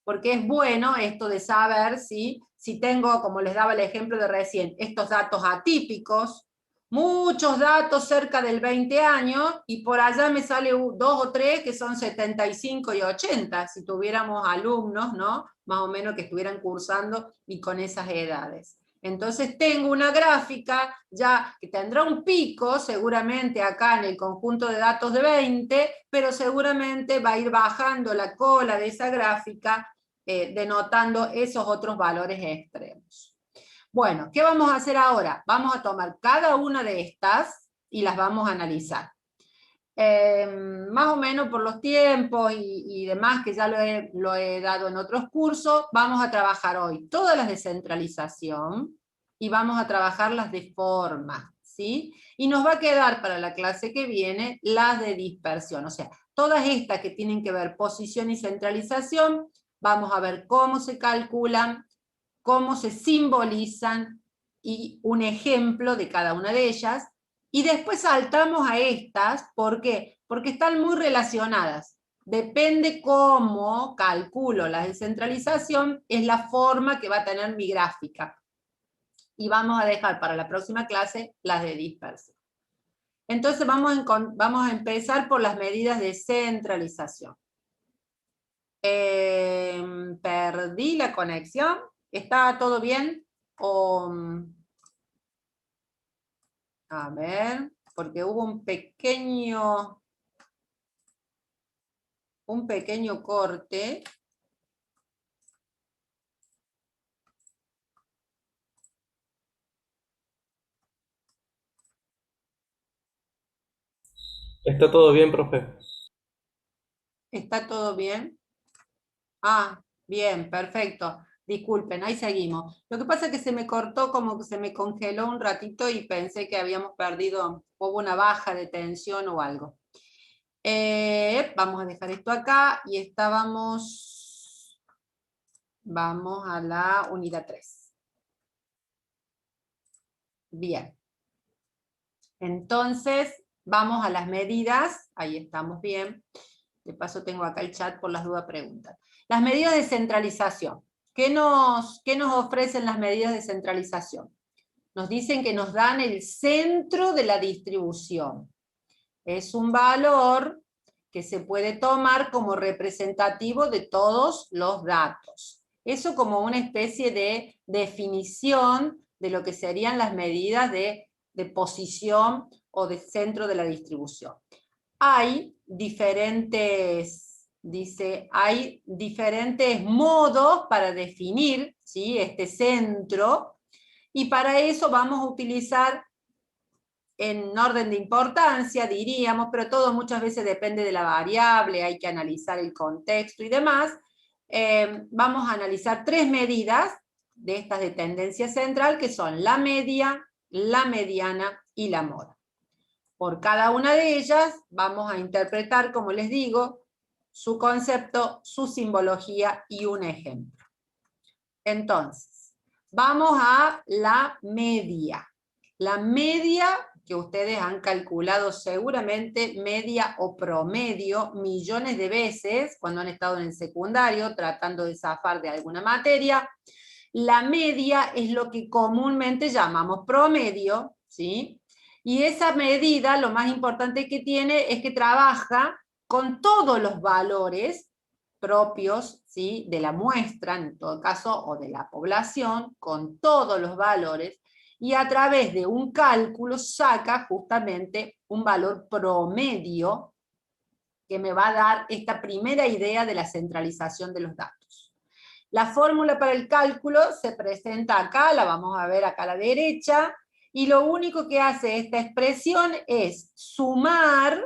Porque es bueno esto de saber si tengo, como les daba el ejemplo de recién, estos datos atípicos, muchos datos cerca del 20 años, y por allá me sale 2 o 3 que son 75 y 80, si tuviéramos alumnos, ¿no? Más o menos que estuvieran cursando y con esas edades. Entonces tengo una gráfica ya que tendrá un pico seguramente acá en el conjunto de datos de 20, pero seguramente va a ir bajando la cola de esa gráfica denotando esos otros valores extremos. Bueno, ¿qué vamos a hacer ahora? Vamos a tomar cada una de estas y las vamos a analizar. Más o menos por los tiempos y demás, que ya lo he dado en otros cursos, vamos a trabajar hoy todas las de centralización y vamos a trabajar las de forma, ¿sí? Y nos va a quedar para la clase que viene las de dispersión, o sea, todas estas que tienen que ver posición y centralización, vamos a ver cómo se calculan, cómo se simbolizan y un ejemplo de cada una de ellas. Y después saltamos a estas, ¿por qué? Porque están muy relacionadas. Depende cómo calculo la descentralización, es la forma que va a tener mi gráfica. Y vamos a dejar para la próxima clase las de dispersión. Entonces vamos a empezar por las medidas de centralización. Perdí la conexión. ¿Está todo bien? A ver, porque hubo un pequeño corte. Está todo bien, profe. ¿Está todo bien? Ah, bien, perfecto. Disculpen, ahí seguimos. Lo que pasa es que se me cortó, como que se me congeló un ratito y pensé que habíamos perdido, hubo una baja de tensión o algo. Vamos a dejar esto acá y vamos a la unidad 3. Bien. Entonces, vamos a las medidas, ahí estamos bien. De paso tengo acá el chat por las dudas preguntas. Las medidas de centralización. ¿Qué nos ofrecen las medidas de centralización? Nos dicen que nos dan el centro de la distribución. Es un valor que se puede tomar como representativo de todos los datos. Eso como una especie de definición de lo que serían las medidas de posición o de centro de la distribución. Hay diferentes, hay diferentes modos para definir, ¿sí?, este centro, y para eso vamos a utilizar en orden de importancia, diríamos, pero todo muchas veces depende de la variable, hay que analizar el contexto y demás. Vamos a analizar 3 medidas de estas de tendencia central, que son la media, la mediana y la moda. Por cada una de ellas vamos a interpretar, como les digo, su concepto, su simbología y un ejemplo. Entonces, vamos a la media. La media, que ustedes han calculado seguramente, media o promedio, millones de veces, cuando han estado en el secundario, tratando de zafar de alguna materia. La media es lo que comúnmente llamamos promedio, ¿sí? Y esa medida, lo más importante que tiene, es que trabaja con todos los valores propios, ¿sí?, de la muestra, en todo caso, o de la población, con todos los valores, y a través de un cálculo saca justamente un valor promedio que me va a dar esta primera idea de la centralización de los datos. La fórmula para el cálculo se presenta acá, la vamos a ver acá a la derecha, y lo único que hace esta expresión es sumar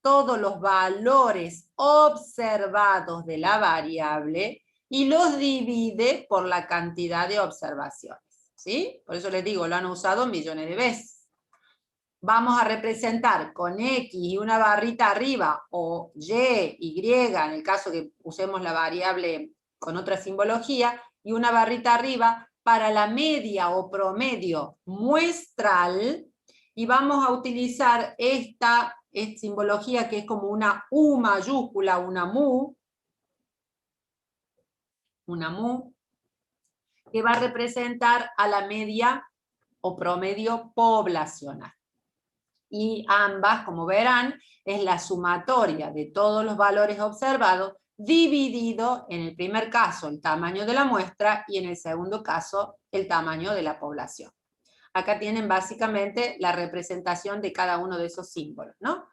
todos los valores observados de la variable y los divide por la cantidad de observaciones. ¿Sí? Por eso les digo, lo han usado millones de veces. Vamos a representar con X y una barrita arriba, o Y, Y, en el caso que usemos la variable con otra simbología, y una barrita arriba para la media o promedio muestral, y vamos a utilizar esta simbología que es como una U mayúscula, una mu, que va a representar a la media o promedio poblacional. Y ambas, como verán, es la sumatoria de todos los valores observados dividido, en el primer caso, el tamaño de la muestra y en el segundo caso, el tamaño de la población. Acá tienen básicamente la representación de cada uno de esos símbolos, ¿no?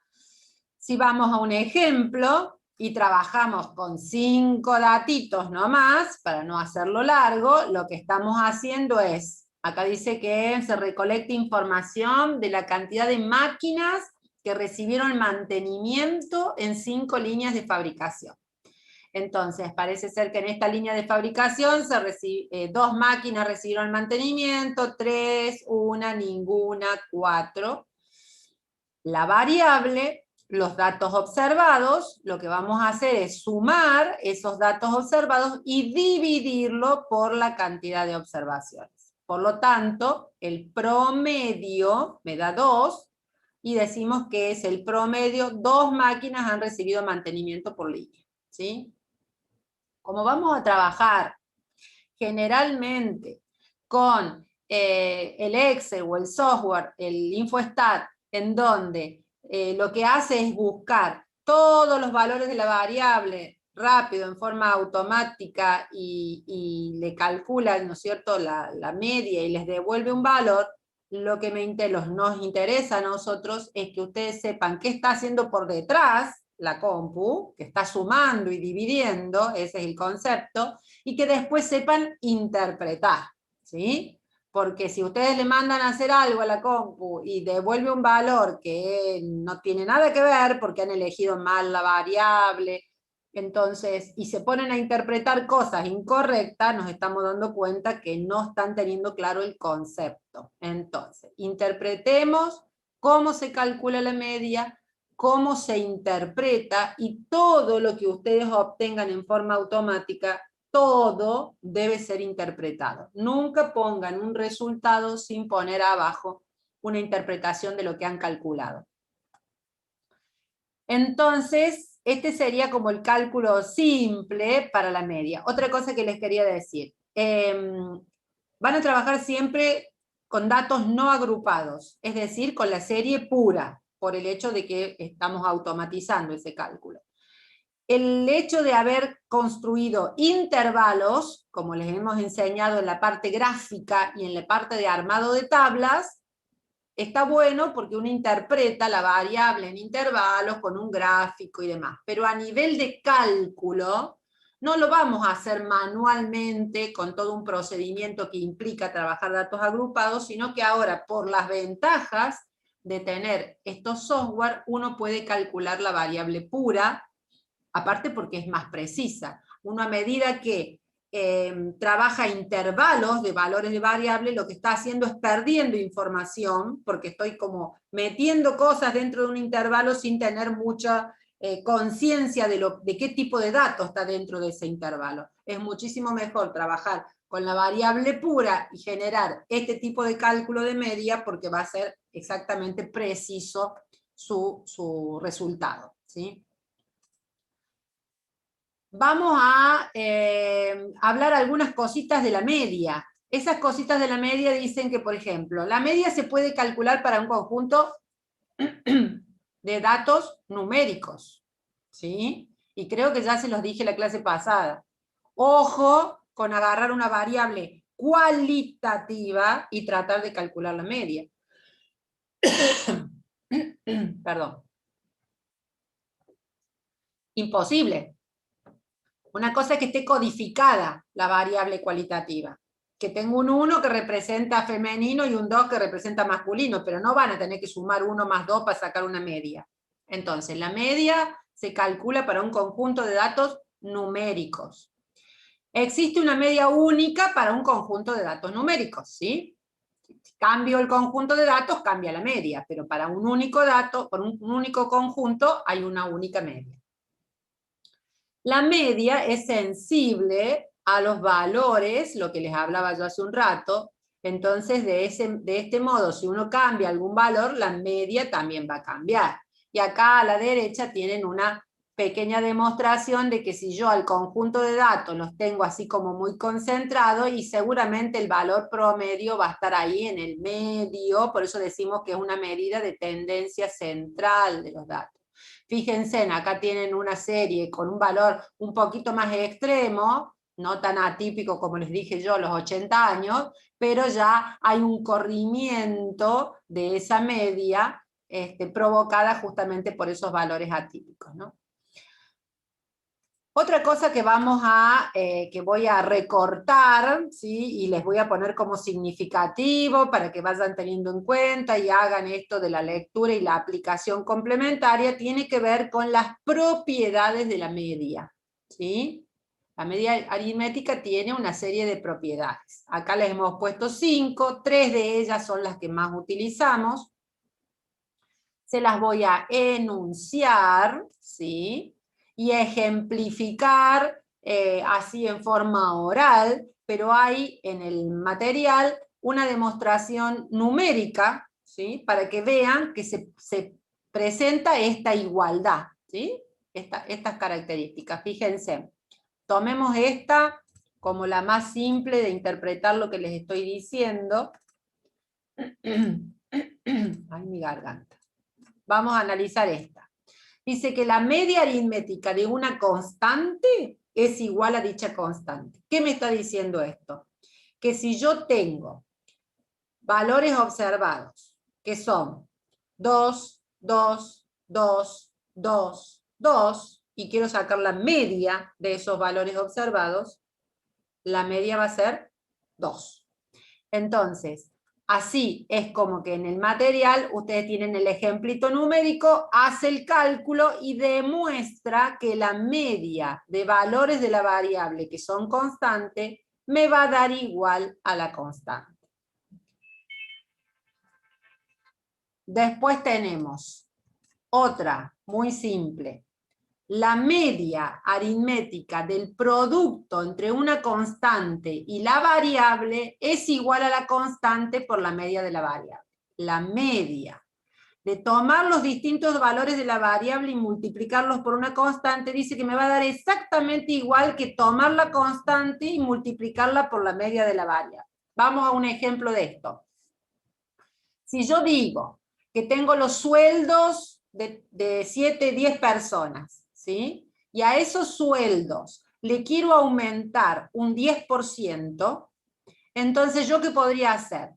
Si vamos a un ejemplo y trabajamos con 5 datitos nomás, para no hacerlo largo, lo que estamos haciendo es, acá dice que se recolecta información de la cantidad de máquinas que recibieron mantenimiento en 5 líneas de fabricación. Entonces, parece ser que en esta línea de fabricación 2 máquinas recibieron mantenimiento, 3, 1, ninguna, 4. La variable, los datos observados, lo que vamos a hacer es sumar esos datos observados y dividirlo por la cantidad de observaciones. Por lo tanto, el promedio me da 2, y decimos que es el promedio, 2 máquinas han recibido mantenimiento por línea, ¿sí? Como vamos a trabajar generalmente con el Excel o el software, el InfoStat, en donde lo que hace es buscar todos los valores de la variable rápido, en forma automática, y le calcula, ¿no es cierto?, la media y les devuelve un valor. Lo que nos interesa a nosotros es que ustedes sepan qué está haciendo por detrás la compu, que está sumando y dividiendo, ese es el concepto, y que después sepan interpretar, ¿sí? Porque si ustedes le mandan a hacer algo a la compu y devuelve un valor que no tiene nada que ver porque han elegido mal la variable, entonces, y se ponen a interpretar cosas incorrectas, nos estamos dando cuenta que no están teniendo claro el concepto. Entonces, interpretemos cómo se calcula la media, cómo se interpreta, y todo lo que ustedes obtengan en forma automática, todo debe ser interpretado. Nunca pongan un resultado sin poner abajo una interpretación de lo que han calculado. Entonces, este sería como el cálculo simple para la media. Otra cosa que les quería decir. Van a trabajar siempre con datos no agrupados, es decir, con la serie pura, por el hecho de que estamos automatizando ese cálculo. El hecho de haber construido intervalos, como les hemos enseñado en la parte gráfica y en la parte de armado de tablas, está bueno porque uno interpreta la variable en intervalos con un gráfico y demás. Pero a nivel de cálculo, no lo vamos a hacer manualmente con todo un procedimiento que implica trabajar datos agrupados, sino que ahora, por las ventajas de tener estos software, uno puede calcular la variable pura, aparte porque es más precisa. Uno, a medida que trabaja intervalos de valores de variable, lo que está haciendo es perdiendo información, porque estoy como metiendo cosas dentro de un intervalo sin tener mucha conciencia de qué tipo de datos está dentro de ese intervalo. Es muchísimo mejor trabajar con la variable pura y generar este tipo de cálculo de media, porque va a ser exactamente preciso su resultado, ¿sí? Vamos a hablar algunas cositas de la media. Esas cositas de la media dicen que, por ejemplo, la media se puede calcular para un conjunto de datos numéricos, ¿sí? Y creo que ya se los dije la clase pasada. Ojo con agarrar una variable cualitativa y tratar de calcular la media. Perdón. Imposible. Una cosa es que esté codificada la variable cualitativa, que tengo un 1 que representa femenino y un 2 que representa masculino, pero no van a tener que sumar 1 más 2 para sacar una media. Entonces, la media se calcula para un conjunto de datos numéricos. Existe una media única para un conjunto de datos numéricos, ¿sí? Si cambio el conjunto de datos, cambia la media, pero para un único dato, por un único conjunto, hay una única media. La media es sensible a los valores, lo que les hablaba yo hace un rato, entonces de este modo, si uno cambia algún valor, la media también va a cambiar. Y acá a la derecha tienen una pequeña demostración de que si yo al conjunto de datos los tengo así como muy concentrados, y seguramente el valor promedio va a estar ahí en el medio, por eso decimos que es una medida de tendencia central de los datos. Fíjense, acá tienen una serie con un valor un poquito más extremo, no tan atípico como les dije yo, los 80 años, pero ya hay un corrimiento de esa media provocada justamente por esos valores atípicos, ¿no? Otra cosa que que voy a recortar, ¿sí? Y les voy a poner como significativo para que vayan teniendo en cuenta y hagan esto de la lectura y la aplicación complementaria, tiene que ver con las propiedades de la media, ¿sí? La media aritmética tiene una serie de propiedades. Acá les hemos puesto 5, 3 de ellas son las que más utilizamos. Se las voy a enunciar, ¿sí? Y ejemplificar así en forma oral, pero hay en el material una demostración numérica, ¿sí? Para que vean que se presenta esta igualdad, ¿sí? Estas características. Fíjense, tomemos esta como la más simple de interpretar lo que les estoy diciendo. Ay, mi garganta. Vamos a analizar esta. Dice que la media aritmética de una constante es igual a dicha constante. ¿Qué me está diciendo esto? Que si yo tengo valores observados, que son 2, 2, 2, 2, 2, y quiero sacar la media de esos valores observados, la media va a ser 2. Entonces, así es como que en el material ustedes tienen el ejemplito numérico, hace el cálculo y demuestra que la media de valores de la variable que son constantes me va a dar igual a la constante. Después tenemos otra muy simple. La media aritmética del producto entre una constante y la variable es igual a la constante por la media de la variable. La media de tomar los distintos valores de la variable y multiplicarlos por una constante dice que me va a dar exactamente igual que tomar la constante y multiplicarla por la media de la variable. Vamos a un ejemplo de esto. Si yo digo que tengo los sueldos de 7, 10 personas, ¿sí? Y a esos sueldos le quiero aumentar un 10%, entonces ¿yo qué podría hacer?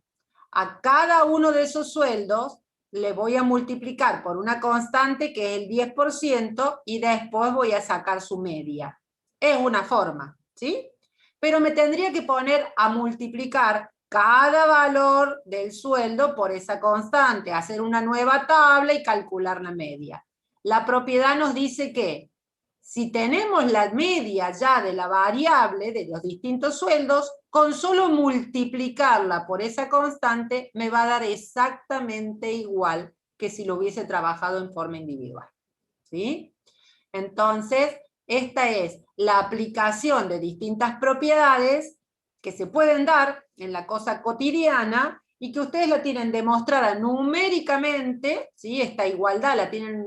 A cada uno de esos sueldos le voy a multiplicar por una constante que es el 10% y después voy a sacar su media. Es una forma, ¿sí? Pero me tendría que poner a multiplicar cada valor del sueldo por esa constante, hacer una nueva tabla y calcular la media. La propiedad nos dice que si tenemos la media ya de la variable de los distintos sueldos, con solo multiplicarla por esa constante me va a dar exactamente igual que si lo hubiese trabajado en forma individual, ¿sí? Entonces, esta es la aplicación de distintas propiedades que se pueden dar en la cosa cotidiana y que ustedes la tienen demostrada numéricamente, ¿sí? Esta igualdad la tienen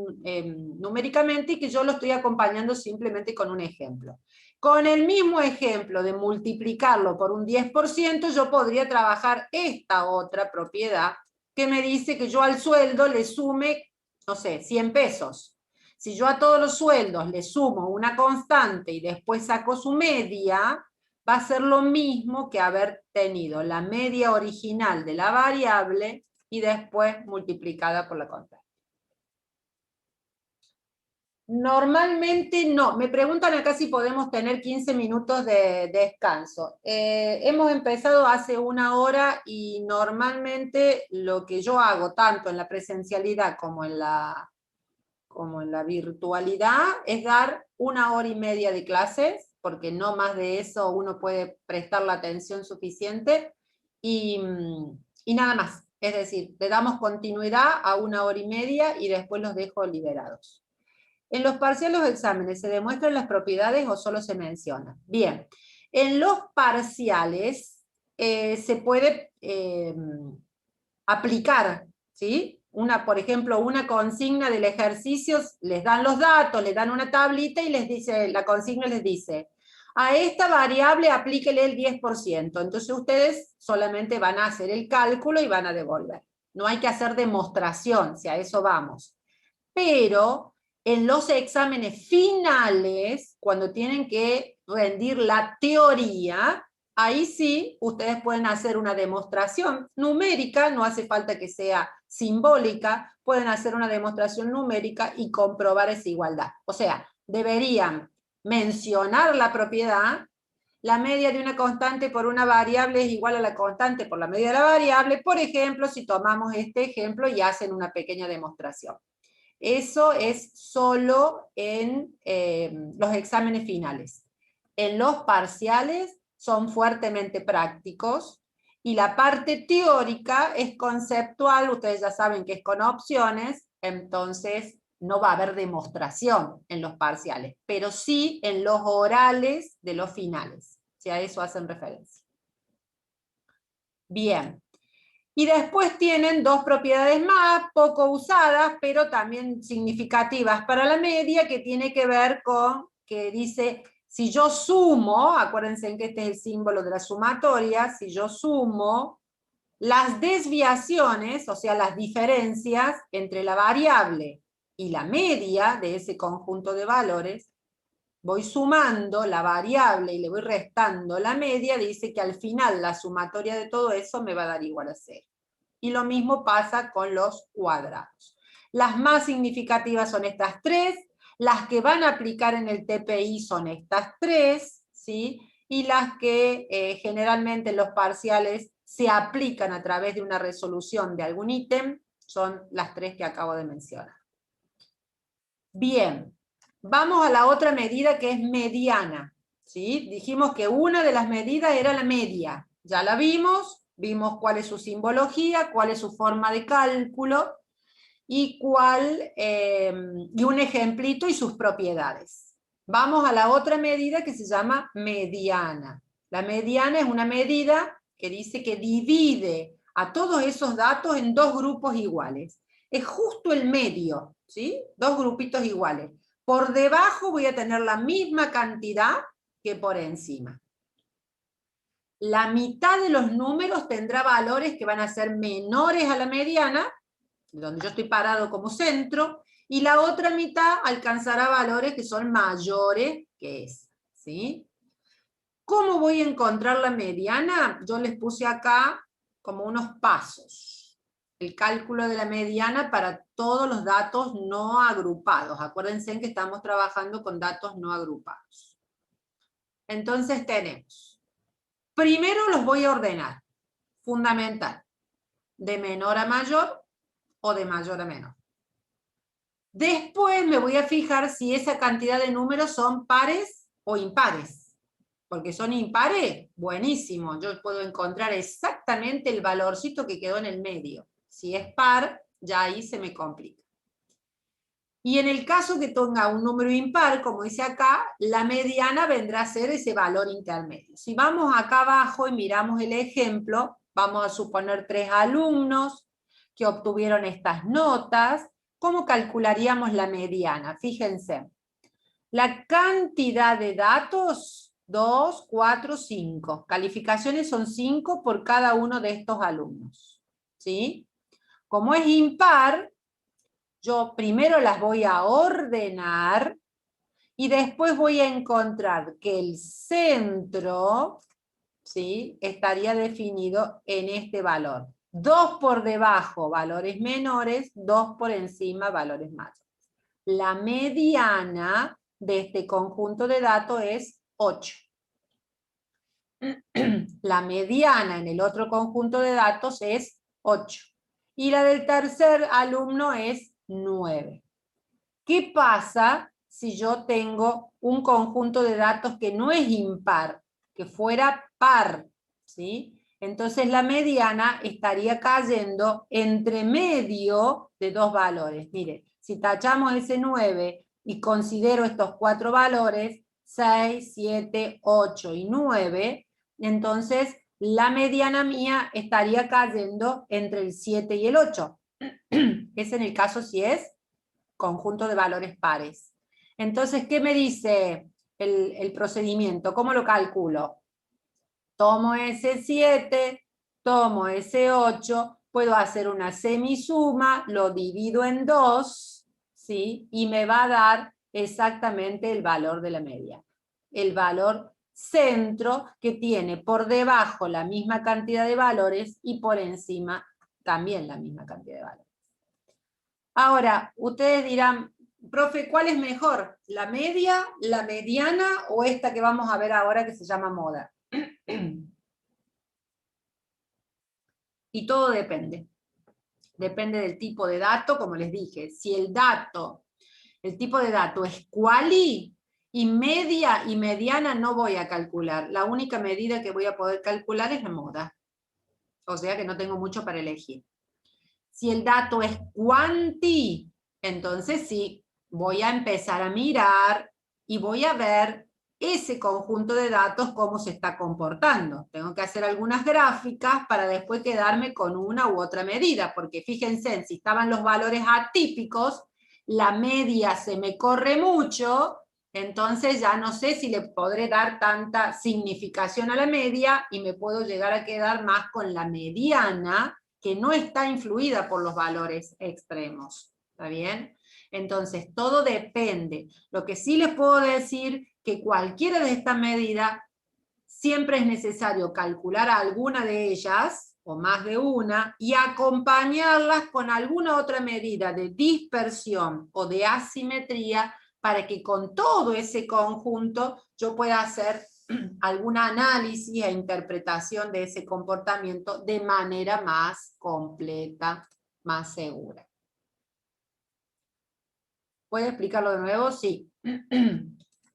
numéricamente y que yo lo estoy acompañando simplemente con un ejemplo. Con el mismo ejemplo de multiplicarlo por un 10%, yo podría trabajar esta otra propiedad que me dice que yo al sueldo le sume, no sé, 100 pesos. Si yo a todos los sueldos le sumo una constante y después saco su media, va a ser lo mismo que haber tenido la media original de la variable y después multiplicada por la constante. Normalmente no. Me preguntan acá si podemos tener 15 minutos de descanso. Hemos empezado hace 1 hora y normalmente lo que yo hago, tanto en la presencialidad como en la virtualidad, es dar 1 hora y media de clases, porque no más de eso uno puede prestar la atención suficiente, y nada más. Es decir, le damos continuidad a 1 hora y media y después los dejo liberados. ¿En los parciales o exámenes se demuestran las propiedades o solo se mencionan? Bien, en los parciales se puede aplicar, ¿sí? Por ejemplo, una consigna del ejercicio, les dan los datos, les dan una tablita y les dice, la consigna les dice, a esta variable aplíquele el 10%. Entonces ustedes solamente van a hacer el cálculo y van a devolver. No hay que hacer demostración, si a eso vamos. Pero en los exámenes finales, cuando tienen que rendir la teoría, ahí sí ustedes pueden hacer una demostración numérica, no hace falta que sea simbólica, pueden hacer una demostración numérica y comprobar esa igualdad. O sea, deberían mencionar la propiedad, la media de una constante por una variable es igual a la constante por la media de la variable, por ejemplo, si tomamos este ejemplo y hacen una pequeña demostración. Eso es solo en los exámenes finales. En los parciales son fuertemente prácticos y la parte teórica es conceptual, ustedes ya saben que es con opciones, entonces no va a haber demostración en los parciales, pero sí en los orales de los finales, si a eso hacen referencia. Bien. Y después tienen 2 propiedades más, poco usadas, pero también significativas para la media, que tiene que ver con, que dice, si yo sumo, acuérdense que este es el símbolo de la sumatoria, si yo sumo las desviaciones, o sea, las diferencias entre la variable y la media de ese conjunto de valores, voy sumando la variable y le voy restando la media, dice que al final la sumatoria de todo eso me va a dar igual a 0. Y lo mismo pasa con los cuadrados. Las más significativas son estas 3, las que van a aplicar en el TPI son estas 3, ¿sí? Y las que generalmente en los parciales se aplican a través de una resolución de algún ítem, son las 3 que acabo de mencionar. Bien. Vamos a la otra medida que es mediana, ¿sí? Dijimos que una de las medidas era la media. Ya la vimos cuál es su simbología, cuál es su forma de cálculo y un ejemplito y sus propiedades. Vamos a la otra medida que se llama mediana. La mediana es una medida que dice que divide a todos esos datos en 2 grupos iguales. Es justo el medio, ¿sí? 2 grupitos iguales. Por debajo voy a tener la misma cantidad que por encima. La mitad de los números tendrá valores que van a ser menores a la mediana, donde yo estoy parado como centro, y la otra mitad alcanzará valores que son mayores que esa, ¿sí? ¿Cómo voy a encontrar la mediana? Yo les puse acá como unos pasos. El cálculo de la mediana para todos los datos no agrupados. Acuérdense que estamos trabajando con datos no agrupados. Entonces tenemos, primero los voy a ordenar, fundamental, de menor a mayor o de mayor a menor. Después me voy a fijar si esa cantidad de números son pares o impares. Porque son impares, buenísimo, yo puedo encontrar exactamente el valorcito que quedó en el medio. Si es par, ya ahí se me complica. Y en el caso que tenga un número impar, como dice acá, la mediana vendrá a ser ese valor intermedio. Si vamos acá abajo y miramos el ejemplo, vamos a suponer 3 alumnos que obtuvieron estas notas. ¿Cómo calcularíamos la mediana? Fíjense. La cantidad de datos, 2, 4, 5. Calificaciones son 5 por cada uno de estos alumnos, ¿sí? Como es impar, yo primero las voy a ordenar Y después voy a encontrar que el centro, ¿sí?, estaría definido en este valor. 2 por debajo, valores menores, 2 por encima, valores mayores. La mediana de este conjunto de datos es 8. La mediana en el otro conjunto de datos es 8. Y la del tercer alumno es 9. ¿Qué pasa si yo tengo un conjunto de datos que no es impar, que fuera par? ¿Sí? Entonces la mediana estaría cayendo entre medio de dos valores. Mire, si tachamos ese 9 y considero estos 4 valores, 6, 7, 8 y 9, entonces la mediana mía estaría cayendo entre el 7 y el 8. Es en el caso si es conjunto de valores pares. Entonces, ¿qué me dice el procedimiento? ¿Cómo lo calculo? Tomo ese 7, tomo ese 8, puedo hacer una semisuma, lo divido en 2, ¿sí? Y me va a dar exactamente el valor de la media. El valor centro, que tiene por debajo la misma cantidad de valores y por encima también la misma cantidad de valores. Ahora, ustedes dirán, profe, ¿cuál es mejor? ¿La media, la mediana o esta que vamos a ver ahora que se llama moda? Y todo depende. Depende del tipo de dato, como les dije. Si el tipo de dato es quali, y media y mediana no voy a calcular. La única medida que voy a poder calcular es la moda. O sea que no tengo mucho para elegir. Si el dato es quanti, entonces sí, voy a empezar a mirar y voy a ver ese conjunto de datos cómo se está comportando. Tengo que hacer algunas gráficas para después quedarme con una u otra medida, porque fíjense, si estaban los valores atípicos, la media se me corre mucho, entonces ya no sé si le podré dar tanta significación a la media y me puedo llegar a quedar más con la mediana, que no está influida por los valores extremos. ¿Está bien? Entonces, todo depende. Lo que sí les puedo decir que cualquiera de estas medidas siempre es necesario calcular alguna de ellas, o más de una, y acompañarlas con alguna otra medida de dispersión o de asimetría para que con todo ese conjunto yo pueda hacer algún análisis e interpretación de ese comportamiento de manera más completa, más segura. ¿Puedo explicarlo de nuevo? Sí.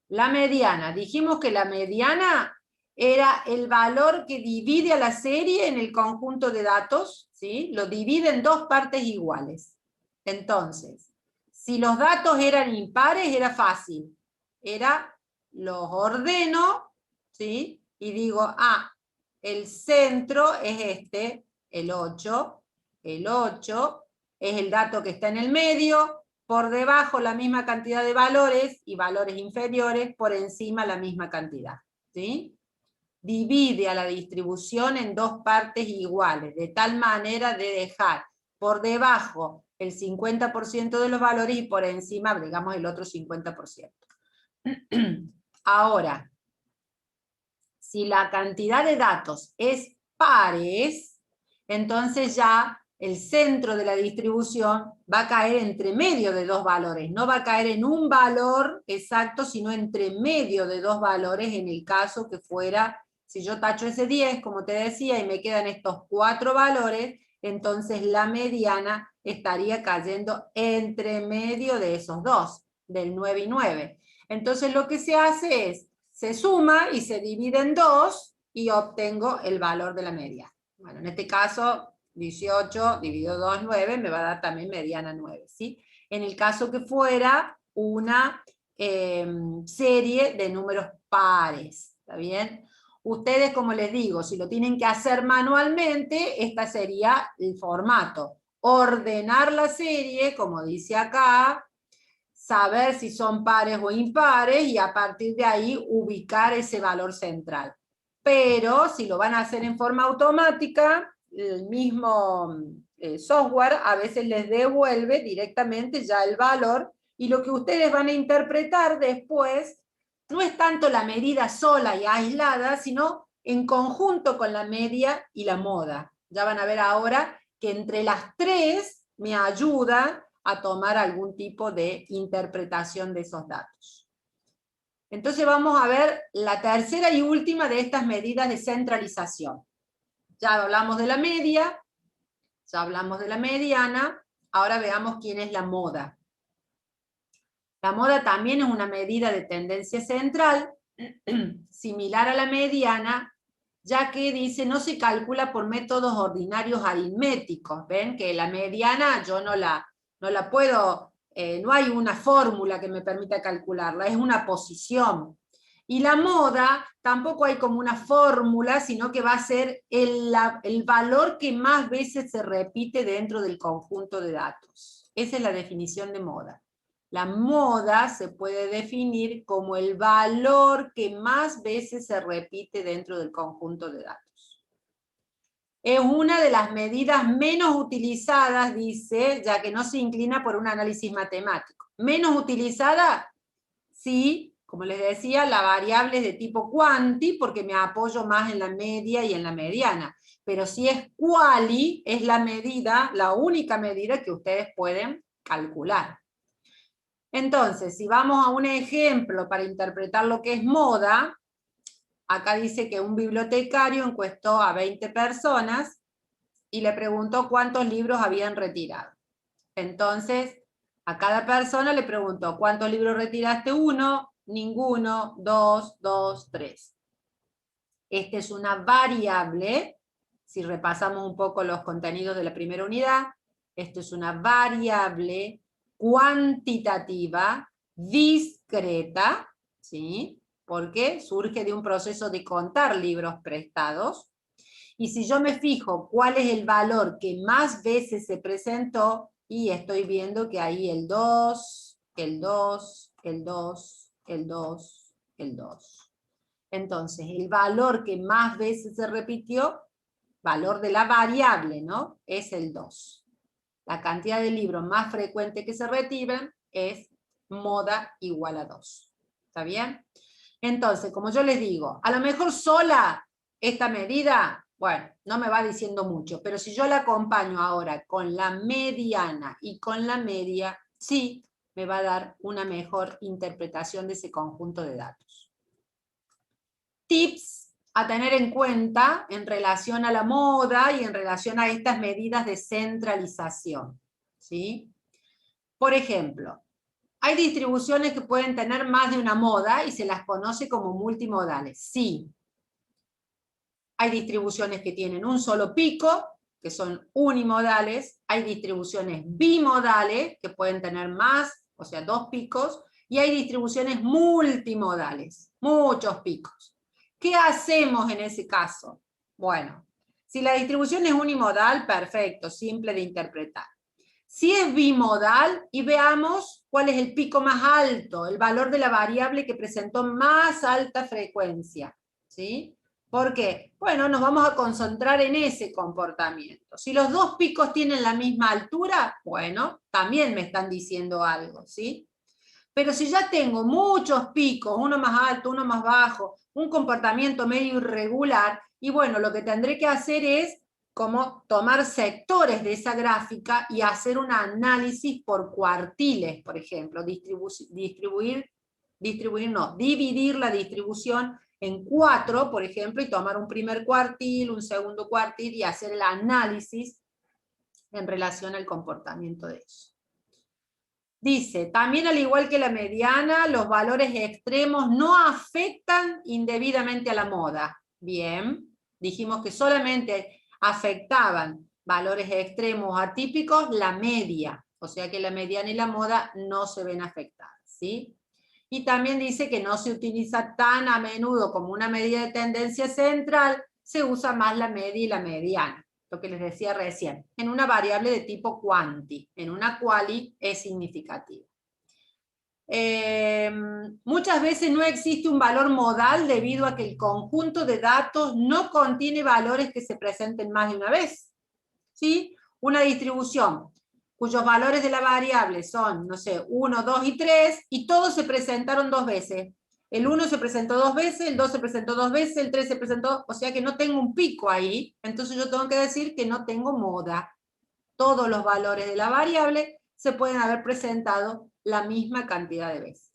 La mediana. Dijimos que la mediana era el valor que divide a la serie en el conjunto de datos, ¿sí? Lo divide en dos partes iguales. Entonces, si los datos eran impares, era fácil. Los ordeno, ¿sí? Y digo, el centro es este, el 8. El 8 es el dato que está en el medio, por debajo la misma cantidad de valores y valores inferiores, por encima la misma cantidad. ¿Sí? Divide a la distribución en dos partes iguales, de tal manera de dejar por debajo el 50% de los valores y por encima, digamos, el otro 50%. Ahora, si la cantidad de datos es pares, entonces ya el centro de la distribución va a caer entre medio de dos valores, no va a caer en un valor exacto, sino entre medio de dos valores en el caso que fuera, si yo tacho ese 10, como te decía, y me quedan estos 4 valores, entonces la mediana estaría cayendo entre medio de esos dos, del 9 y 9. Entonces lo que se hace es, se suma y se divide en 2 y obtengo el valor de la media. Bueno, en este caso, 18 dividido 2, 9, me va a dar también mediana 9, ¿sí? En el caso que fuera una serie de números pares, ¿está bien? Ustedes, como les digo, si lo tienen que hacer manualmente, esta sería el formato. Ordenar la serie, como dice acá, saber si son pares o impares y a partir de ahí ubicar ese valor central. Pero si lo van a hacer en forma automática, el mismo software a veces les devuelve directamente ya el valor Y lo que ustedes van a interpretar después no es tanto la medida sola y aislada, sino en conjunto con la media y la moda. Ya van a ver ahora que entre las tres me ayuda a tomar algún tipo de interpretación de esos datos. Entonces vamos a ver la tercera y última de estas medidas de centralización. Ya hablamos de la media, ya hablamos de la mediana, ahora veamos quién es la moda. La moda también es una medida de tendencia central, similar a la mediana, ya que dice no se calcula por métodos ordinarios aritméticos. ¿Ven? Que la mediana yo no la puedo, no hay una fórmula que me permita calcularla, es una posición. Y la moda tampoco hay como una fórmula, sino que va a ser el valor que más veces se repite dentro del conjunto de datos. Esa es la definición de moda. La moda se puede definir como el valor que más veces se repite dentro del conjunto de datos. Es una de las medidas menos utilizadas, dice, ya que no se inclina por un análisis matemático. Menos utilizada, sí, como les decía, la variable es de tipo cuanti, porque me apoyo más en la media y en la mediana. Pero si es quali, es la medida, la única medida que ustedes pueden calcular. Entonces, si vamos a un ejemplo para interpretar lo que es moda, acá dice que un bibliotecario encuestó a 20 personas y le preguntó cuántos libros habían retirado. Entonces, a cada persona le preguntó, ¿cuántos libros retiraste? 1, ninguno, 2, 2, 3. Esta es una variable, si repasamos un poco los contenidos de la primera unidad, esto es una variable cuantitativa, discreta, ¿sí? Porque surge de un proceso de contar libros prestados. Y si yo me fijo cuál es el valor que más veces se presentó, y estoy viendo que ahí el 2, el 2, el 2, el 2, el 2. Entonces, el valor que más veces se repitió, valor de la variable, ¿no? Es el 2. La cantidad de libros más frecuente que se retiran es moda igual a 2. ¿Está bien? Entonces, como yo les digo, a lo mejor sola esta medida, bueno, no me va diciendo mucho, pero si yo la acompaño ahora con la mediana y con la media, sí, me va a dar una mejor interpretación de ese conjunto de datos. Tips a tener en cuenta en relación a la moda y en relación a estas medidas de centralización, ¿sí? Por ejemplo, hay distribuciones que pueden tener más de una moda y se las conoce como multimodales. Sí. Hay distribuciones que tienen un solo pico, que son unimodales. Hay distribuciones bimodales, que pueden tener más, o sea, 2 picos. Y hay distribuciones multimodales, muchos picos. ¿Qué hacemos en ese caso? Bueno, si la distribución es unimodal, perfecto, simple de interpretar. Si es bimodal, y veamos cuál es el pico más alto, el valor de la variable que presentó más alta frecuencia, ¿sí? ¿Por qué? Bueno, nos vamos a concentrar en ese comportamiento. Si los dos picos tienen la misma altura, bueno, también me están diciendo algo, ¿sí? Pero si ya tengo muchos picos, uno más alto, uno más bajo, un comportamiento medio irregular, y bueno, lo que tendré que hacer es como tomar sectores de esa gráfica y hacer un análisis por cuartiles, por ejemplo, dividir la distribución en 4, por ejemplo, y tomar un primer cuartil, un segundo cuartil, y hacer el análisis en relación al comportamiento de eso. Dice, también al igual que la mediana, los valores extremos no afectan indebidamente a la moda. Bien, dijimos que solamente afectaban valores extremos atípicos la media, o sea que la mediana y la moda no se ven afectadas, ¿sí? Y también dice que no se utiliza tan a menudo como una medida de tendencia central, se usa más la media y la mediana. Lo que les decía recién, en una variable de tipo quanti, en una quali es significativa. Muchas veces no existe un valor modal debido a que el conjunto de datos no contiene valores que se presenten más de una vez, ¿sí? Una distribución cuyos valores de la variable son, no sé, 1, 2 y 3, y todos se presentaron 2 veces. El 1 se presentó 2 veces, el 2 se presentó 2 veces, el 3 se presentó, o sea que no tengo un pico ahí, entonces yo tengo que decir que no tengo moda. Todos los valores de la variable se pueden haber presentado la misma cantidad de veces.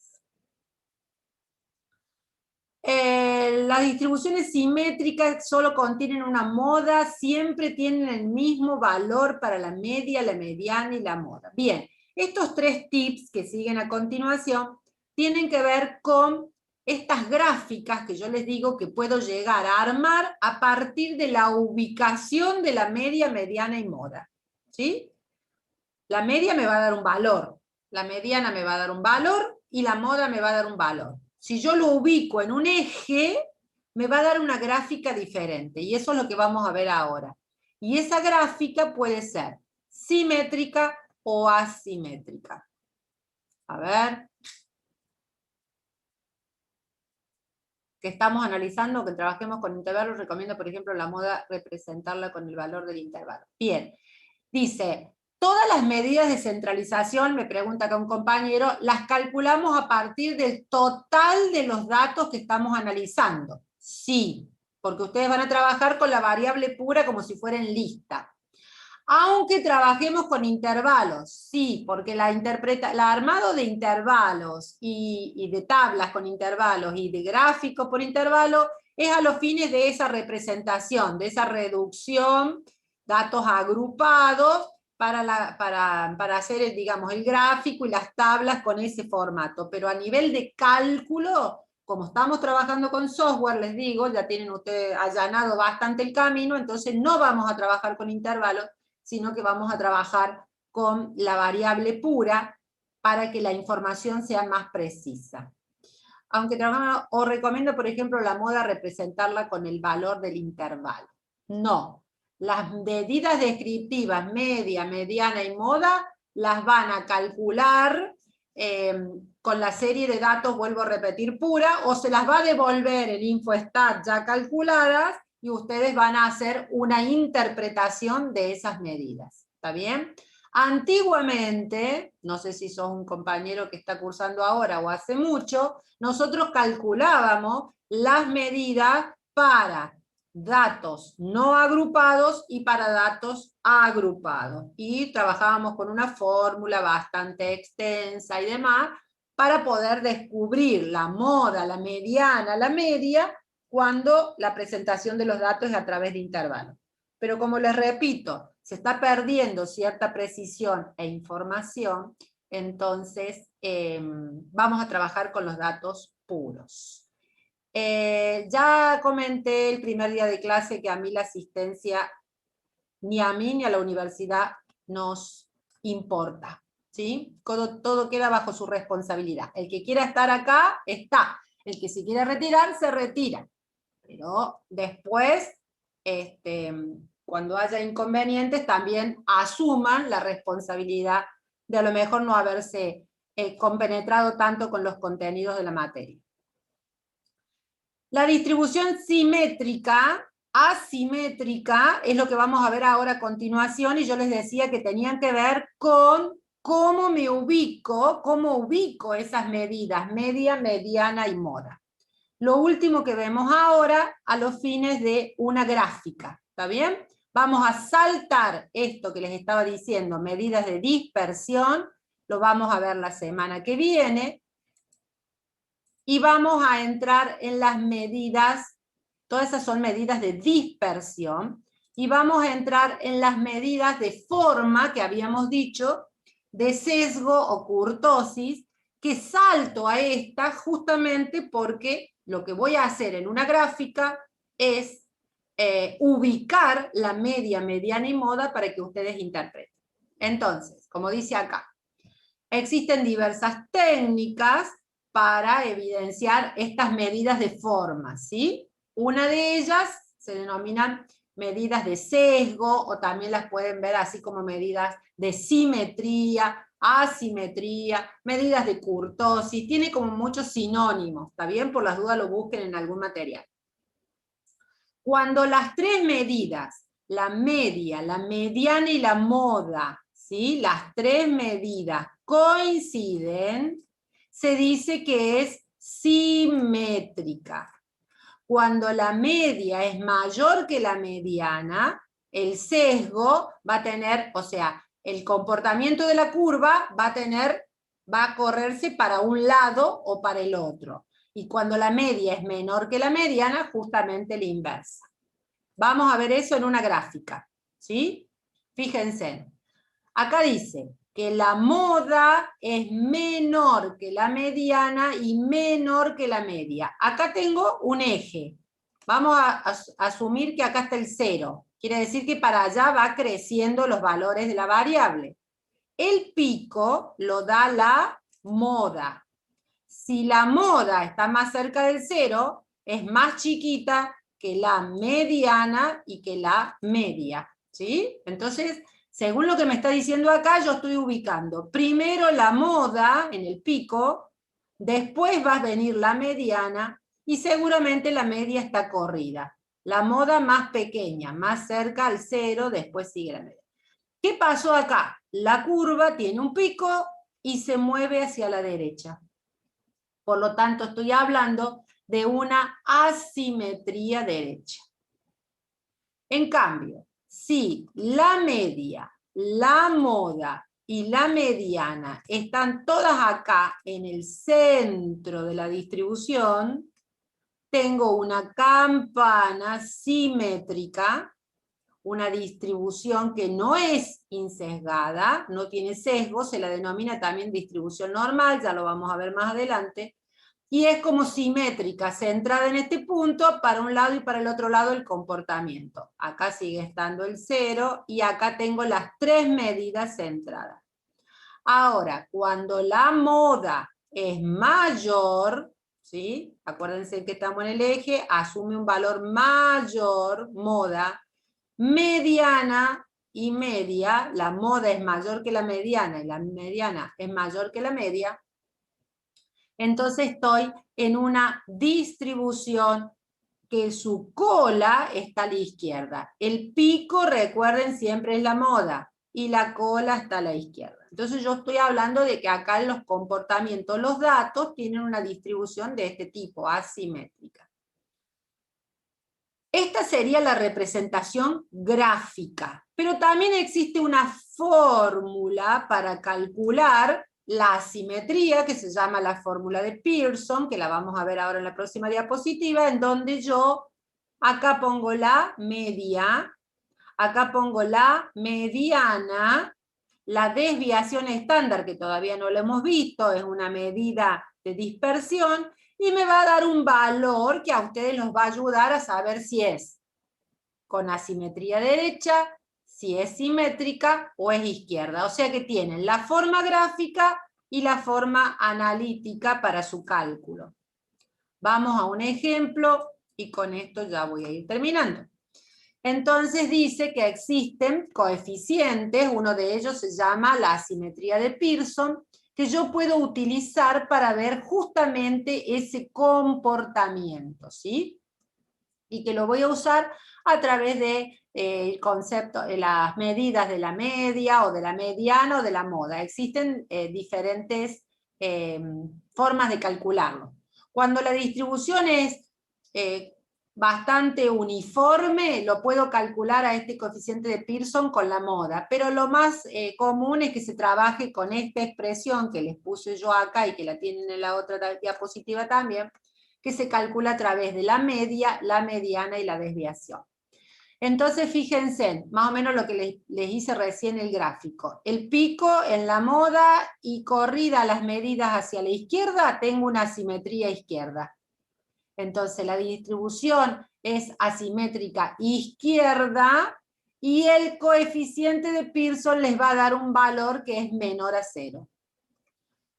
Las distribuciones simétricas solo contienen una moda, siempre tienen el mismo valor para la media, la mediana y la moda. Bien, estos 3 tips que siguen a continuación tienen que ver con estas gráficas que yo les digo que puedo llegar a armar a partir de la ubicación de la media, mediana y moda. ¿Sí? La media me va a dar un valor, la mediana me va a dar un valor y la moda me va a dar un valor. Si yo lo ubico en un eje, me va a dar una gráfica diferente, y eso es lo que vamos a ver ahora. Y esa gráfica puede ser simétrica o asimétrica. A ver. Que estamos analizando, que trabajemos con intervalos, recomiendo, por ejemplo, la moda representarla con el valor del intervalo. Bien, dice, todas las medidas de centralización, me pregunta acá un compañero, las calculamos a partir del total de los datos que estamos analizando. Sí, porque ustedes van a trabajar con la variable pura como si fuera en lista. Aunque trabajemos con intervalos, sí, porque el armado de intervalos y de tablas con intervalos y de gráficos por intervalo es a los fines de esa representación, de esa reducción, datos agrupados para hacer, digamos, el gráfico y las tablas con ese formato. Pero a nivel de cálculo, como estamos trabajando con software, les digo, ya tienen ustedes allanado bastante el camino, entonces no vamos a trabajar con intervalos, sino que vamos a trabajar con la variable pura para que la información sea más precisa. Aunque trabajamos, os recomiendo, por ejemplo, la moda representarla con el valor del intervalo. No, las medidas descriptivas media, mediana y moda las van a calcular con la serie de datos, vuelvo a repetir, pura, o se las va a devolver el InfoStat ya calculadas, y ustedes van a hacer una interpretación de esas medidas. ¿Está bien? Antiguamente, no sé si sos un compañero que está cursando ahora o hace mucho, nosotros calculábamos las medidas para datos no agrupados y para datos agrupados. Y trabajábamos con una fórmula bastante extensa y demás para poder descubrir la moda, la mediana, la media, cuando la presentación de los datos es a través de intervalos. Pero como les repito, se está perdiendo cierta precisión e información, entonces vamos a trabajar con los datos puros. Ya comenté el primer día de clase que a mí la asistencia, ni a mí ni a la universidad nos importa, ¿sí? Todo queda bajo su responsabilidad. El que quiera estar acá, está. El que se quiera retirar, se retira. Pero después, cuando haya inconvenientes, también asuman la responsabilidad de a lo mejor no haberse compenetrado tanto con los contenidos de la materia. La distribución simétrica, asimétrica, es lo que vamos a ver ahora a continuación, y yo les decía que tenían que ver con cómo ubico esas medidas, media, mediana y moda. Lo último que vemos ahora a los fines de una gráfica, ¿está bien? Vamos a saltar esto que les estaba diciendo, medidas de dispersión, lo vamos a ver la semana que viene, y vamos a entrar en las medidas, todas esas son medidas de dispersión, y vamos a entrar en las medidas de forma, que habíamos dicho, de sesgo o kurtosis, que salto a esta justamente porque lo que voy a hacer en una gráfica es ubicar la media, mediana y moda para que ustedes interpreten. Entonces, como dice acá, existen diversas técnicas para evidenciar estas medidas de forma, ¿sí? Una de ellas se denominan medidas de sesgo, o también las pueden ver así como medidas de simetría, asimetría, medidas de kurtosis, tiene como muchos sinónimos, ¿está bien? Por las dudas lo busquen en algún material. Cuando las 3 medidas, la media, la mediana y la moda, ¿sí? Las tres medidas coinciden, se dice que es simétrica. Cuando la media es mayor que la mediana, el sesgo va a tener, o sea, el comportamiento de la curva va a correrse para un lado o para el otro. Y cuando la media es menor que la mediana, justamente la inversa. Vamos a ver eso en una gráfica, ¿sí? Fíjense, acá dice que la moda es menor que la mediana y menor que la media. Acá tengo un eje. Vamos a asumir que acá está el 0. Quiere decir que para allá va creciendo los valores de la variable. El pico lo da la moda. Si la moda está más cerca del 0, es más chiquita que la mediana y que la media, ¿sí? Entonces, según lo que me está diciendo acá, yo estoy ubicando primero la moda en el pico, después va a venir la mediana, y seguramente la media está corrida. La moda más pequeña, más cerca al 0, después sigue la media. ¿Qué pasó acá? La curva tiene un pico y se mueve hacia la derecha. Por lo tanto, estoy hablando de una asimetría derecha. En cambio, si la media, la moda y la mediana están todas acá en el centro de la distribución, tengo una campana simétrica, una distribución que no es insesgada, no tiene sesgo, se la denomina también distribución normal, ya lo vamos a ver más adelante, y es como simétrica, centrada en este punto, para un lado y para el otro lado el comportamiento. Acá sigue estando el 0, y acá tengo las tres medidas centradas. Ahora, cuando la moda es mayor, ¿sí? Acuérdense que estamos en el eje, asume un valor mayor, moda, mediana y media, la moda es mayor que la mediana y la mediana es mayor que la media, entonces estoy en una distribución que su cola está a la izquierda. El pico, recuerden, siempre es la moda, y la cola está a la izquierda. Entonces yo estoy hablando de que acá en los comportamientos, los datos tienen una distribución de este tipo, asimétrica. Esta sería la representación gráfica, pero también existe una fórmula para calcular la asimetría, que se llama la fórmula de Pearson, que la vamos a ver ahora en la próxima diapositiva, en donde yo acá pongo la media, acá pongo la mediana, la desviación estándar, que todavía no lo hemos visto, es una medida de dispersión, y me va a dar un valor que a ustedes los va a ayudar a saber si es con asimetría derecha, si es simétrica o es izquierda. O sea que tienen la forma gráfica y la forma analítica para su cálculo. Vamos a un ejemplo y con esto ya voy a ir terminando. Entonces dice que existen coeficientes, uno de ellos se llama la asimetría de Pearson, que yo puedo utilizar para ver justamente ese comportamiento, ¿sí? Y que lo voy a usar a través de el concepto de las medidas de la media o de la mediana o de la moda. Existen diferentes formas de calcularlo. Cuando la distribución es bastante uniforme, lo puedo calcular a este coeficiente de Pearson con la moda, pero lo más común es que se trabaje con esta expresión que les puse yo acá y que la tienen en la otra diapositiva también, que se calcula a través de la media, la mediana y la desviación. Entonces fíjense, más o menos lo que les hice recién el gráfico. El pico en la moda y corrida las medidas hacia la izquierda, tengo una asimetría izquierda. Entonces la distribución es asimétrica izquierda y el coeficiente de Pearson les va a dar un valor que es menor a 0.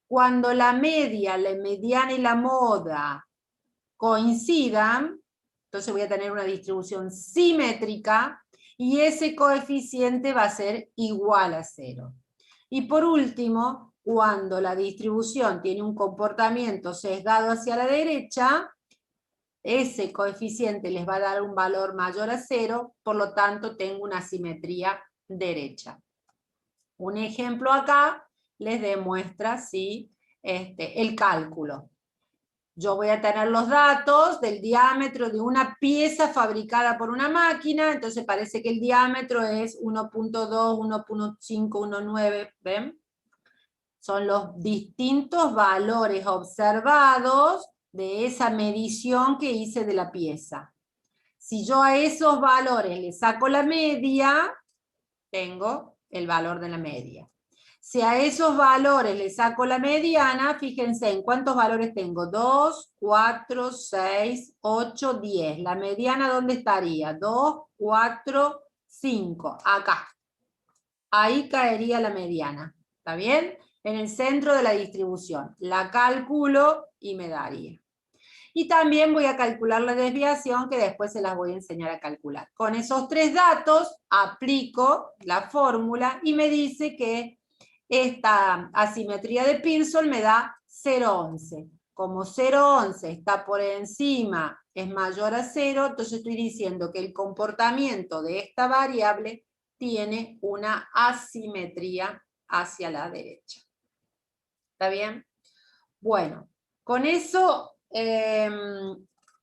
Cuando la media, la mediana y la moda coincidan, entonces voy a tener una distribución simétrica y ese coeficiente va a ser igual a 0. Y por último, cuando la distribución tiene un comportamiento sesgado hacia la derecha, ese coeficiente les va a dar un valor mayor a 0, por lo tanto tengo una simetría derecha. Un ejemplo acá les demuestra ¿sí? El cálculo. Yo voy a tener los datos del diámetro de una pieza fabricada por una máquina, entonces parece que el diámetro es 1.2, 1.5, 1.9, ¿ven? Son los distintos valores observados de esa medición que hice de la pieza. Si yo a esos valores le saco la media, tengo el valor de la media. Si a esos valores le saco la mediana, fíjense en cuántos valores tengo. 2, 4, 6, 8, 10. ¿La mediana dónde estaría? 2, 4, 5. Acá. Ahí caería la mediana. ¿Está bien? En el centro de la distribución. La calculo y me daría. Y también voy a calcular la desviación, que después se las voy a enseñar a calcular. Con esos tres datos aplico la fórmula y me dice que esta asimetría de Pearson me da 0,11. Como 0,11 está por encima, es mayor a 0, entonces estoy diciendo que el comportamiento de esta variable tiene una asimetría hacia la derecha. ¿Está bien? Bueno, con eso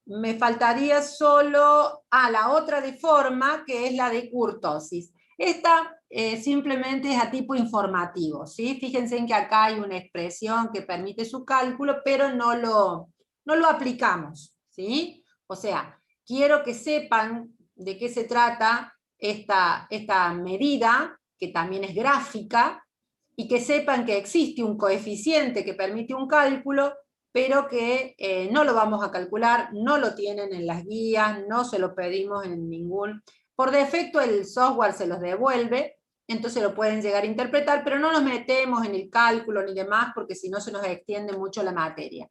me faltaría solo la otra deforma, que es la de kurtosis. Esta simplemente es a tipo informativo, ¿sí? Fíjense en que acá hay una expresión que permite su cálculo, pero no lo aplicamos, ¿sí? O sea, quiero que sepan de qué se trata esta medida, que también es gráfica, y que sepan que existe un coeficiente que permite un cálculo, pero que no lo vamos a calcular, no lo tienen en las guías, no se lo pedimos en ningún... Por defecto el software se los devuelve, entonces lo pueden llegar a interpretar, pero no nos metemos en el cálculo ni demás, porque si no se nos extiende mucho la materia.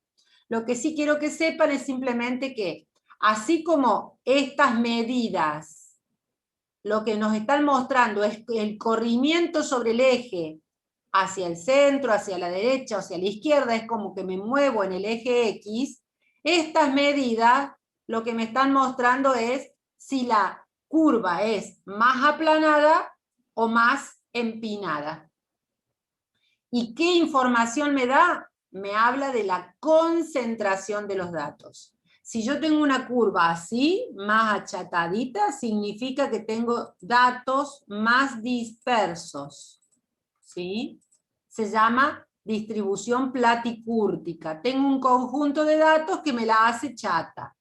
Lo que sí quiero que sepan es simplemente que, así como estas medidas, lo que nos están mostrando es el corrimiento sobre el eje, hacia el centro, hacia la derecha, hacia la izquierda, es como que me muevo en el eje X, estas medidas lo que me están mostrando es si la curva es más aplanada o más empinada. ¿Y qué información me da? Me habla de la concentración de los datos. Si yo tengo una curva así, más achatadita, significa que tengo datos más dispersos. ¿Sí? Se llama distribución platicúrtica. Tengo un conjunto de datos que me la hace chata.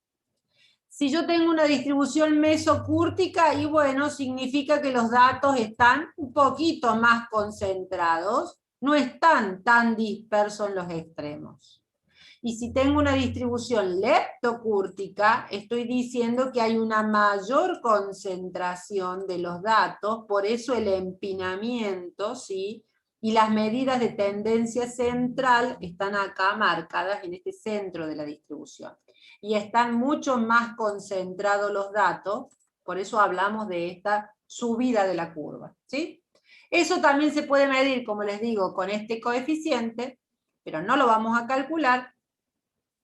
Si yo tengo una distribución mesocúrtica, y bueno, significa que los datos están un poquito más concentrados, no están tan dispersos en los extremos. Y si tengo una distribución leptocúrtica, estoy diciendo que hay una mayor concentración de los datos, por eso el empinamiento, ¿sí? Y las medidas de tendencia central están acá marcadas en este centro de la distribución. Y están mucho más concentrados los datos, por eso hablamos de esta subida de la curva, ¿sí? Eso también se puede medir, como les digo, con este coeficiente, pero no lo vamos a calcular,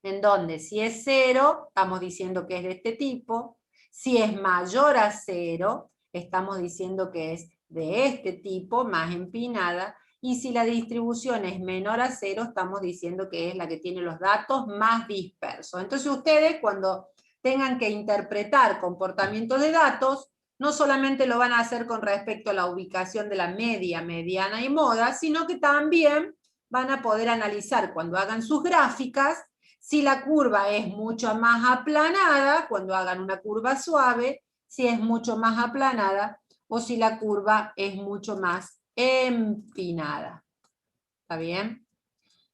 en donde si es 0, estamos diciendo que es de este tipo, si es mayor a 0, estamos diciendo que es de este tipo, más empinada, y si la distribución es menor a 0, estamos diciendo que es la que tiene los datos más dispersos. Entonces ustedes, cuando tengan que interpretar comportamientos de datos, no solamente lo van a hacer con respecto a la ubicación de la media, mediana y moda, sino que también van a poder analizar cuando hagan sus gráficas si la curva es mucho más aplanada, cuando hagan una curva suave, si es mucho más aplanada o si la curva es mucho más empinada. ¿Está bien?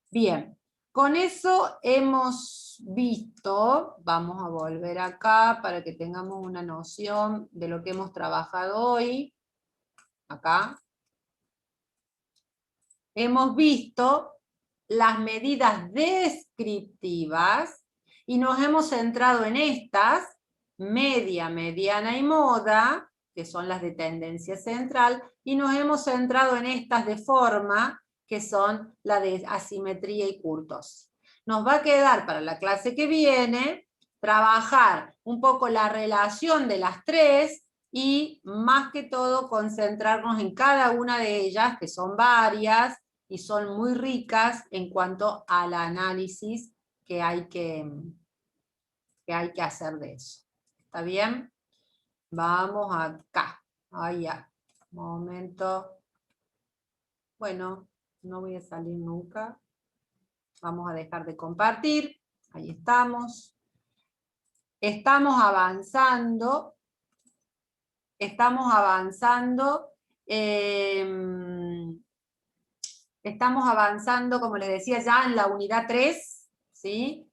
Bien, con eso hemos visto, vamos a volver acá para que tengamos una noción de lo que hemos trabajado hoy. Acá. Hemos visto las medidas descriptivas y nos hemos centrado en estas, media, mediana y moda, que son las de tendencia central, y nos hemos centrado en estas de forma, que son la de asimetría y kurtosis. Nos va a quedar para la clase que viene trabajar un poco la relación de las tres, y más que todo concentrarnos en cada una de ellas, que son varias y son muy ricas en cuanto al análisis que hay que hacer de eso. ¿Está bien? Vamos acá. Ahí ya. Momento. Bueno, no voy a salir nunca. Vamos a dejar de compartir. Ahí estamos. Estamos avanzando. Estamos avanzando. Estamos avanzando, como les decía, ya en la unidad 3, ¿sí?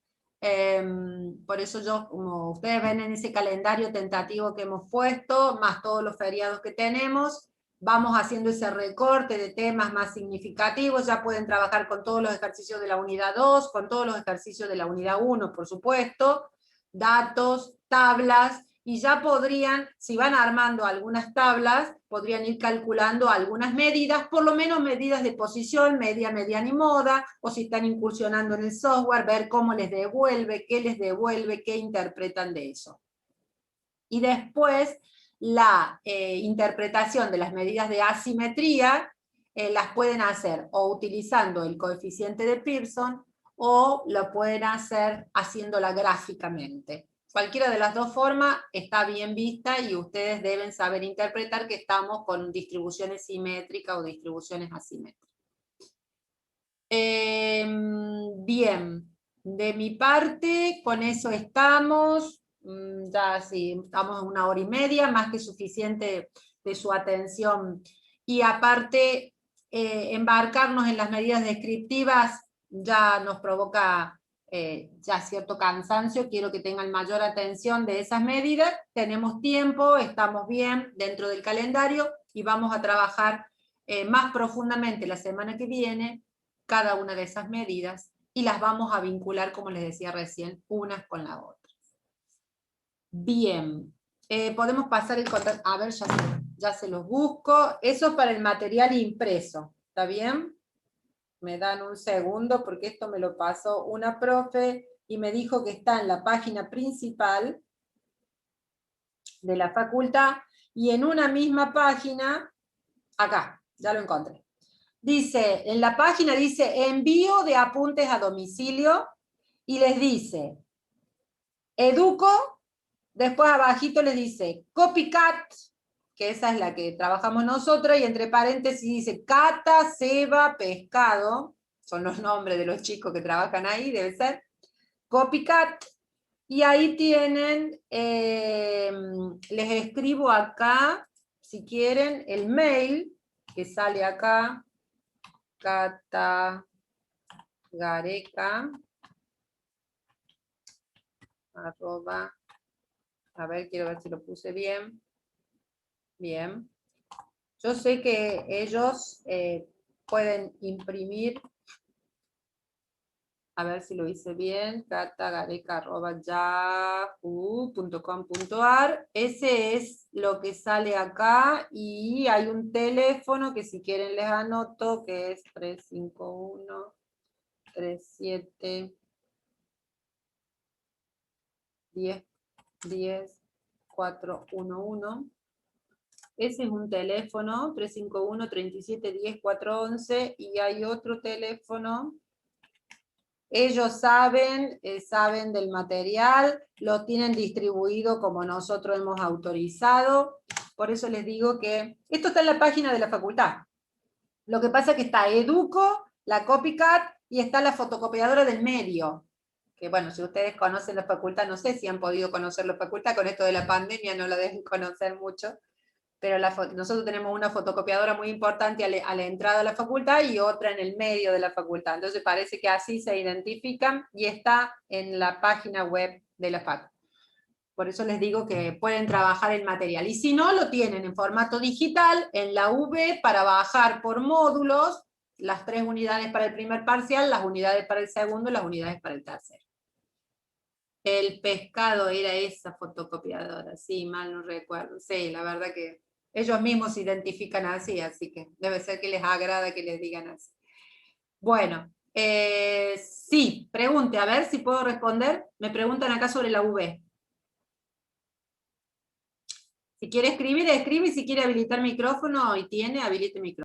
Por eso yo, como ustedes ven en ese calendario tentativo que hemos puesto, más todos los feriados que tenemos, vamos haciendo ese recorte de temas más significativos. Ya pueden trabajar con todos los ejercicios de la unidad 2, con todos los ejercicios de la unidad 1, por supuesto, datos, tablas, y ya podrían, si van armando algunas tablas, podrían ir calculando algunas medidas, por lo menos medidas de posición, media, mediana y moda, o si están incursionando en el software, ver cómo les devuelve, qué interpretan de eso. Y después, la interpretación de las medidas de asimetría, las pueden hacer o utilizando el coeficiente de Pearson, o lo pueden hacer haciéndola gráficamente. Cualquiera de las dos formas está bien vista y ustedes deben saber interpretar que estamos con distribuciones simétricas o distribuciones asimétricas. Bien, de mi parte, con eso estamos. Ya sí, estamos en 1 hora y media, más que suficiente de su atención. Y aparte, embarcarnos en las medidas descriptivas ya nos provoca ya cierto cansancio. Quiero que tengan mayor atención de esas medidas. Tenemos tiempo, estamos bien dentro del calendario y vamos a trabajar más profundamente la semana que viene cada una de esas medidas y las vamos a vincular, como les decía recién, unas con la otra. Bien, podemos pasar el contacto. A ver, ya se los busco. Eso es para el material impreso, ¿está bien? Me dan un segundo porque esto me lo pasó una profe y me dijo que está en la página principal de la facultad y en una misma página, acá, ya lo encontré. Dice, en la página dice envío de apuntes a domicilio y les dice educo, después abajito les dice copycat, que esa es la que trabajamos nosotros, y entre paréntesis dice cata, ceba, pescado, son los nombres de los chicos que trabajan ahí, debe ser, copycat, y ahí tienen, les escribo acá, si quieren, el mail que sale acá, Cata Gareca, arroba, a ver, quiero ver si lo puse bien. Bien. Yo sé que ellos pueden imprimir, a ver si lo hice bien, catagareca@yahoo.com.ar. Ese es lo que sale acá, y hay un teléfono que si quieren les anoto, que es 351 37 10 10 411. Ese es un teléfono, 351 37 10 411, y hay otro teléfono. Ellos saben del material, lo tienen distribuido como nosotros hemos autorizado. Por eso les digo que esto está en la página de la facultad. Lo que pasa es que está Educo, la Copycat, y está la fotocopiadora del medio. Que bueno, si ustedes conocen la facultad, no sé si han podido conocer la facultad, con esto de la pandemia no la deben conocer mucho, pero nosotros tenemos una fotocopiadora muy importante a la entrada de la facultad y otra en el medio de la facultad. Entonces parece que así se identifican y está en la página web de la facultad. Por eso les digo que pueden trabajar el material. Y si no, lo tienen en formato digital, en la UB, para bajar por módulos, las 3 unidades para el primer parcial, las unidades para el segundo y las unidades para el tercero. El pescado era esa fotocopiadora, sí, mal no recuerdo. Sí, la verdad que ellos mismos se identifican así que debe ser que les agrada que les digan así. Bueno, sí, pregunte, a ver si puedo responder. Me preguntan acá sobre la UB. Si quiere escribir, escribe, y si quiere habilitar micrófono y tiene, habilite micrófono.